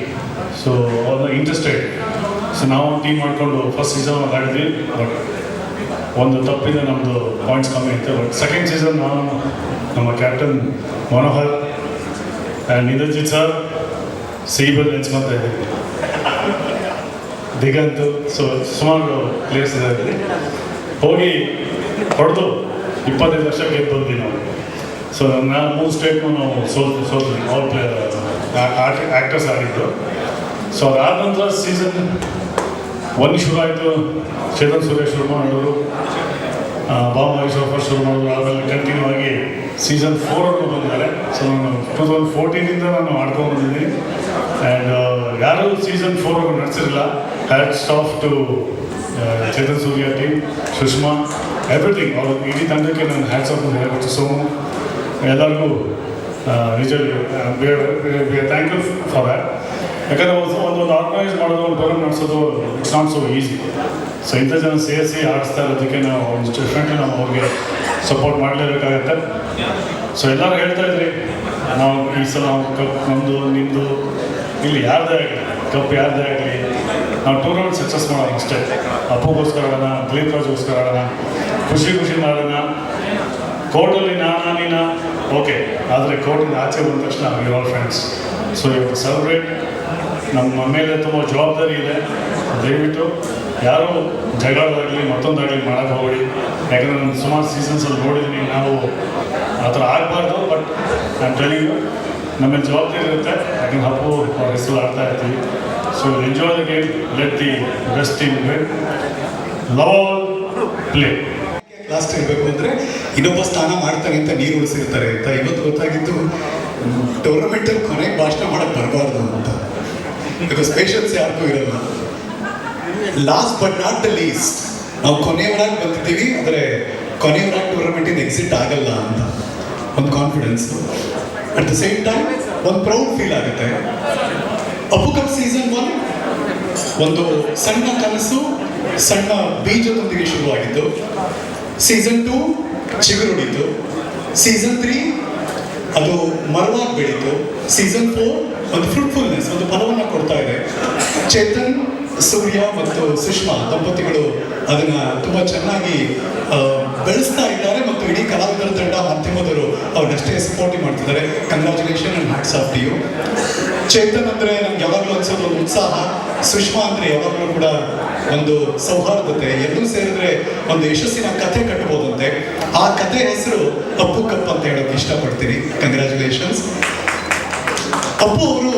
ಸೊ ಅವ್ರನ್ನ ಇಂಟ್ರೆಸ್ಟೆಡ್. ಸೊ ನಾವು ಒಂದು ಟೀಮ್ ಮಾಡಿಕೊಂಡು ಫಸ್ಟ್ ಸೀಸನ್ ಆಡಿದ್ವಿ. ಬಟ್ ಒಂದು ತಪ್ಪಿಂದ ನಮ್ಮದು ಪಾಯಿಂಟ್ಸ್ ಕಮ್ಮಿ ಇತ್ತು. ಬಟ್ ಸೆಕೆಂಡ್ ಸೀಸನ್ ನಾನು, ನಮ್ಮ captain Manohar and Indrajit sir CBL ನೆನ್ಸ್ಕೊತಾ ಇದ್ದೀವಿ. ದಿಗಂತ್, ಸೊ ಸುಮಾರು ಪ್ಲೇಯರ್ಸ್ ಇದ್ದಾರೆ. ಹೋಗಿ ಹೊಡೆದು 25 ವರ್ಷ ಗೆದ್ದು ಬಂದ್ವಿ ನಾವು. ಸೊ ನಾನು 3 ಸ್ಟೇಟ್ನು ನಾವು ಸೋತ್ವಿ. ಆಲ್ ಆ್ಯಕ್ಟರ್ಸ್ ಆಡಿದ್ದು. ಸೊ ಅದಾದ ನಂತರ ಸೀಸನ್ 1 ಶುರು ಆಯಿತು. ಚೇತನ್ ಸುರೇಶ್ ಶುರು ಮಾಡಿದ್ರು, ಫಸ್ಟ್ ಶುರು ಮಾಡಿದ್ರು. ಆಮೇಲೆ ಕಂಟಿನ್ಯೂ ಆಗಿ ಸೀಸನ್ 4 ಬಂದಿದ್ದಾರೆ. ಸೊ ನಾನು 2014ಇಂದ ನಾನು ಆಡ್ಕೊಂಡು ಬಂದಿದ್ದೀನಿ. ಆ್ಯಂಡ್ ಯಾರೂ ಸೀಸನ್ 4 ನಡೆಸಿರಲಿಲ್ಲ. Hats off to Chetan Surya team, Sushma, everything. ಅವರು ಇಡೀ ತಂಡಕ್ಕೆ ನಾನು ಹ್ಯಾಟ್ಸ್ ಆಫ್ ಹೇಳ್ಬಿಟ್ಟು ಸೋಮು ಎಲ್ಲರಿಗೂ ನಿಜವಾಗಿ we are thankful for that. ಯಾಕಂದರೆ ಒಂದು ಆರ್ಗನೈಸ್ ಮಾಡೋದು, ಒಂದು ಪ್ರೋಗ್ರಾಮ್ ನಡೆಸೋದು it's not so easy. So ಇಂಥ ಜನ ಸೇರಿಸಿ ಆಡಿಸ್ತಾ ಇರೋದಕ್ಕೆ ನಾವು ಒಂದು ಡೆಫಿನೆಟ್ಲಿ ನಾವು ಅವ್ರಿಗೆ ಸಪೋರ್ಟ್ ಮಾಡಲೇಬೇಕಾಗತ್ತೆ. ಸೊ ಎಲ್ಲರೂ ಹೇಳ್ತಾ ಇದ್ರಿ, ನಾವು ಈ ಸಲ ನಾವು ಕಪ್ ನಮ್ಮದು ನಿಮ್ಮದು ಇಲ್ಲಿ ಯಾರದೇ ಆಗಲಿ, ಕಪ್ ಯಾರದೇ ಆಗಲಿ, ನಾವು ಟೂರ್ನಮೆಂಟ್ ಸಕ್ಸಸ್ ಮಾಡೋಣ ಅಷ್ಟೇ. ಅಪ್ಪುಗೋಸ್ಕರ ಆಡೋಣ, ದಿಲೀಪ್ ರಾಜ್ಗೋಸ್ಕರ ಆಡೋಣ, ಖುಷಿಯಿಂದ ಆಡೋಣ. ಕೋರ್ಟಲ್ಲಿ ನೀನ ಓಕೆ, ಆದರೆ ಕೋರ್ಟಿಂದ ಆಚೆ ಬಂದ ತಕ್ಷಣ ವಿ ಆಲ್ ಫ್ರೆಂಡ್ಸ್. ಸೊ ಇವಾಗ ಸೆಲೆಬ್ರೇಟ್. ನಮ್ಮ ಮೇಲೆ ತುಂಬ ಜವಾಬ್ದಾರಿ ಇದೆ. ದಯವಿಟ್ಟು ಯಾರೂ ಜಗಳದಾಗಲಿ ಮತ್ತೊಂದಾಗಲಿ ಮಾಡೋಕ್ಕೆ ಹೋಗಬೇಡಿ. ಯಾಕಂದರೆ ನಾನು ಸುಮಾರು ಸೀಸನ್ಸಲ್ಲಿ ನೋಡಿದ್ದೀನಿ, ನಾವು ಆ ಥರ ಆಗಬಾರ್ದು. ಬಟ್ ನಾನು ಟೆಲಿಂಗ್ ನಮಗೆ ಜವಾಬ್ದಾರಿ ಇರುತ್ತೆ. ಯಾಕಂದ್ರೆ ಅಪ್ಪು ಅವ್ರ ಹೆಸರು ಆಡ್ತಾ ಇರ್ತೀವಿ. So enjoy the game, let the best team win, love all, play. Last ಇರಬೇಕು ಅಂದರೆ ಇನ್ನೊಬ್ಬ ಸ್ನಾನ ಮಾಡ್ತಾನೆ ಅಂತ ನೀರು ಉಳಿಸಿರ್ತಾರೆ ಅಂತ. ಇವತ್ತು ಗೊತ್ತಾಗಿದ್ದು ಟೂರ್ನಮೆಂಟಲ್ಲಿ ಕೊನೆಗೆ ಭಾಷಣ ಮಾಡೋಕ್ಕೆ ಬರಬಾರ್ದು ಅಂತ. ಬಿಕಾಸ್ ಪೇಷನ್ಸ್ ಯಾರಿಗೂ ಇರಲ್ಲ. Last but not the least, ನಾವು ಕೊನೆಯವರಾಗಿ ಬಂದಿದ್ದೀವಿ, ಆದರೆ ಕೊನೆಯವರಾಗಿ ಟೂರ್ನಮೆಂಟಿಂದ ಎಕ್ಸಿಟ್ ಆಗಲ್ಲ ಅಂತ ಒಂದು confidence. At the same time ಒಂದು ಪ್ರೌಡ್ ಫೀಲ್ ಆಗುತ್ತೆ. ಅಪ್ಪು ಕಪ್ ಸೀಸನ್ 1 ಒಂದು ಸಣ್ಣ ಕನಸು, ಸಣ್ಣ ಬೀಜದೊಂದಿಗೆ ಶುರುವಾಗಿದ್ದು. ಸೀಸನ್ 2 ಚಿಗುರುಡಿತು. ಸೀಸನ್ 3 ಅದು ಮರವಾಗಿ ಬೆಳೀತು. ಸೀಸನ್ 4 ಒಂದು ಫ್ರೂಟ್ಫುಲ್ನೆಸ್, ಒಂದು ಫಲವನ್ನು ಕೊಡ್ತಾ ಇದೆ. ಚೇತನ್, ಸೂರ್ಯ ಮತ್ತು ಸುಷ್ಮಾ ದಂಪತಿಗಳು ಅದನ್ನು ತುಂಬ ಚೆನ್ನಾಗಿ ಬೆಳೆಸ್ತಾ ಇದ್ದಾರೆ. ಮತ್ತು ಇಡೀ ಕಲಾವಿದರ ತಂಡ, ಮಾಧ್ಯಮದವರು ಅವ್ರನ್ನಷ್ಟೇ ಸಪೋರ್ಟಿವ್ ಮಾಡ್ತಿದ್ದಾರೆ. Congratulation and hats off to you. Chetan ಅಂದರೆ ನಮ್ಗೆ ಯಾವಾಗಲೂ ಅನ್ಸೋದು ಒಂದು ಉತ್ಸಾಹ. ಸುಷ್ಮಾ ಅಂದರೆ ಯಾವಾಗಲೂ ಕೂಡ ಒಂದು ಸೌಹಾರ್ದತೆ. ಎಲ್ಲರೂ ಸೇರಿದ್ರೆ ಒಂದು ಯಶಸ್ಸಿನ ಕಥೆ ಕಟ್ಬೋದಂತೆ. ಆ ಕಥೆ ಹೆಸರು ಅಪ್ಪು ಕಪ್ ಅಂತ ಹೇಳೋಕ್ಕೆ ಇಷ್ಟಪಡ್ತೀನಿ. ಕಂಗ್ರ್ಯಾಚುಲೇಷನ್ಸ್. ಅಪ್ಪು ಅವರು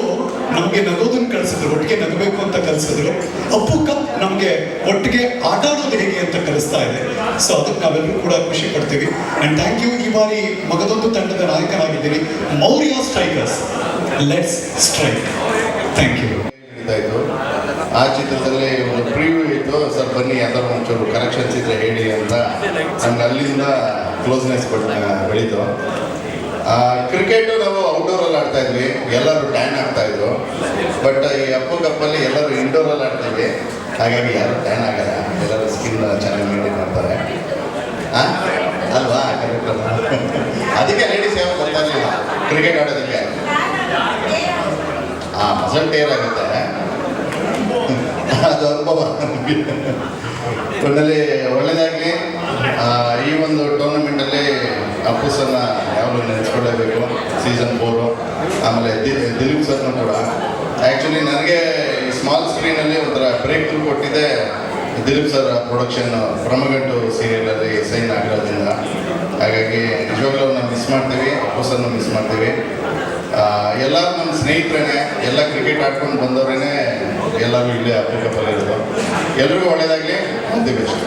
ನಮಗೆ ನಗೋದನ್ನು ಕಲಿಸಿದ್ರು, ಒಟ್ಟಿಗೆ ನಗಬೇಕು ಅಂತ ಕಲಿಸಿದ್ರು. ಅಪ್ಪು ಕಪ್ ನಮಗೆ ಒಟ್ಟಿಗೆ ಆಟ ಆಡೋದು ಹೇಗೆ ಅಂತ ಕಲಿಸ್ತಾ ಇದೆ. ಸೊ ಅದಕ್ಕೆ ನಾವೆಲ್ಲರೂ ಕೂಡ ಖುಷಿ ಪಡ್ತೀವಿ. And thank you. ಈ ಬಾರಿ ಮಗದೊಂದು ತಂಡದ ನಾಯಕನಾಗಿದ್ದೀನಿ. Maurya Strikers, let's strike. Thank you. ಆ ಚಿತ್ರದಲ್ಲಿ ಒಂದು ಪ್ರಿವ್ಯೂ ಇತ್ತು. ಸರ್ ಬನ್ನಿ ಯಾವ್ದಾರು ಒಂಚೂರು ಕನೆಕ್ಷನ್ಸ್ ಇದ್ರೆ ಹೇಳಿ ಅಂತ ನಮ್ಗೆ ಅಲ್ಲಿಂದ ಕ್ಲೋಸ್ನೆಸ್ ಬೆಳೀತು. ಕ್ರಿಕೆಟು ನಾವು ಔಟ್ಡೋರಲ್ಲಿ ಆಡ್ತಾ ಇದ್ವಿ, ಎಲ್ಲರೂ ಟ್ಯಾನ್ ಆಗ್ತಾ ಇದ್ರು. ಬಟ್ ಈ ಅಪ್ಪು ಕಪ್ಪಲ್ಲಿ ಎಲ್ಲರೂ ಇಂಡೋರಲ್ಲಿ ಆಡ್ತೀವಿ, ಹಾಗಾಗಿ ಯಾರು ಟ್ಯಾನ್ ಆಗಲ್ಲ. ಎಲ್ಲರೂ ಸ್ಕಿನ್ ಚೆನ್ನಾಗಿ ಮೇಂಟೈನ್ ಮಾಡ್ತಾರೆ ಅಲ್ವಾ? ಅದಕ್ಕೆ ಲೇಡೀಸ್ ಯಾವ ಬರ್ತಾ ಇರಲಿಲ್ಲ ಕ್ರಿಕೆಟ್ ಆಡೋದಕ್ಕೆ. ಮಸಲ್ ಟೇರ್ ಆಗುತ್ತೆ, ಅದು ಅನುಭವ. ಒಳ್ಳೆ ಒಳ್ಳೆಯದಾಗಲಿ. ಈ ಒಂದು ಟೂರ್ನಮೆಂಟಲ್ಲಿ ಅಪ್ಪುಸನ್ನು ಯಾವಾಗಲೂ ನೆನೆಸ್ಕೊಳ್ಳೇಬೇಕು. ಸೀಸನ್ 4. ಆಮೇಲೆ ದಿಲೀಪ್ ಸರ್ನು ಕೂಡ ಆ್ಯಕ್ಚುಲಿ ನನಗೆ ಈ ಸ್ಮಾಲ್ ಸ್ಕ್ರೀನಲ್ಲಿ ಒಂಥರ ಬ್ರೇಕ್ ಥ್ರೂ ಕೊಟ್ಟಿದ್ದೆ Dilip sir production Brahmagantu ಸೀರಿಯಲಲ್ಲಿ sign ಆಗಿರೋದ್ರಿಂದ. ಹಾಗಾಗಿ ನಿಜವಾಗ್ಲೂ ನಾವು ಮಿಸ್ ಮಾಡ್ತೀವಿ, ಅಪ್ಪು ಸರ್ನ ಮಿಸ್ ಮಾಡ್ತೀವಿ. ಎಲ್ಲರೂ ನಮ್ಮ ಸ್ನೇಹಿತರೇ, ಎಲ್ಲ ಕ್ರಿಕೆಟ್ ಆಡ್ಕೊಂಡು ಬಂದವರೇ ಎಲ್ಲರೂ ಇಲ್ಲೇ ಅಪ್ಪು ಕಪ್ಪಲ್ಲಿ ಇರೋದು. ಎಲ್ರಿಗೂ ಒಳ್ಳೆಯದಾಗಲಿ, the best.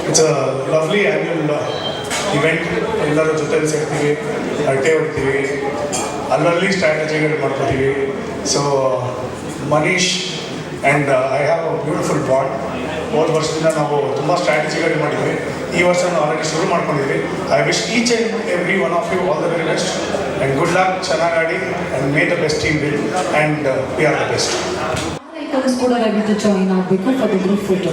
It's a lovely annual event. ಎಲ್ಲರೂ ಜೊತೆಲಿ ಸೇರ್ತೀವಿ, ಅಳತೆ ಹೊಡ್ತೀವಿ, ಅಲ್ಲಲ್ಲಿ ಸ್ಟ್ರಾಟಜಿಗಳು ಮಾಡ್ಕೋತೀವಿ. So Manish and I have a beautiful bond. ಹೋದ ವರ್ಷದಿಂದ ನಾವು ತುಂಬ ಸ್ಟ್ರಾಟಜಿಗಳು ಮಾಡಿದ್ವಿ. ಈ ವರ್ಷ ನಾವು ಆಲ್ರೆಡಿ ಶುರು ಮಾಡ್ಕೊಂಡಿದ್ವಿ. I wish each and every one of you all the very best and good luck. ಚೆನ್ನಾಗಿ ಆಡಿ and may the best team will and we are the best. Icons ಕೂಡ ದಯವಿಟ್ಟು ಜಾಯಿನ್ ಆಗಬೇಕು for the group photo.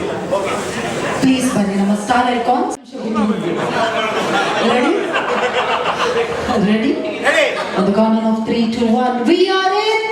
Please ಬನ್ನಿ, ನಮ್ಮ star icons. Ready? On the count of 3, 2, 1, we are in.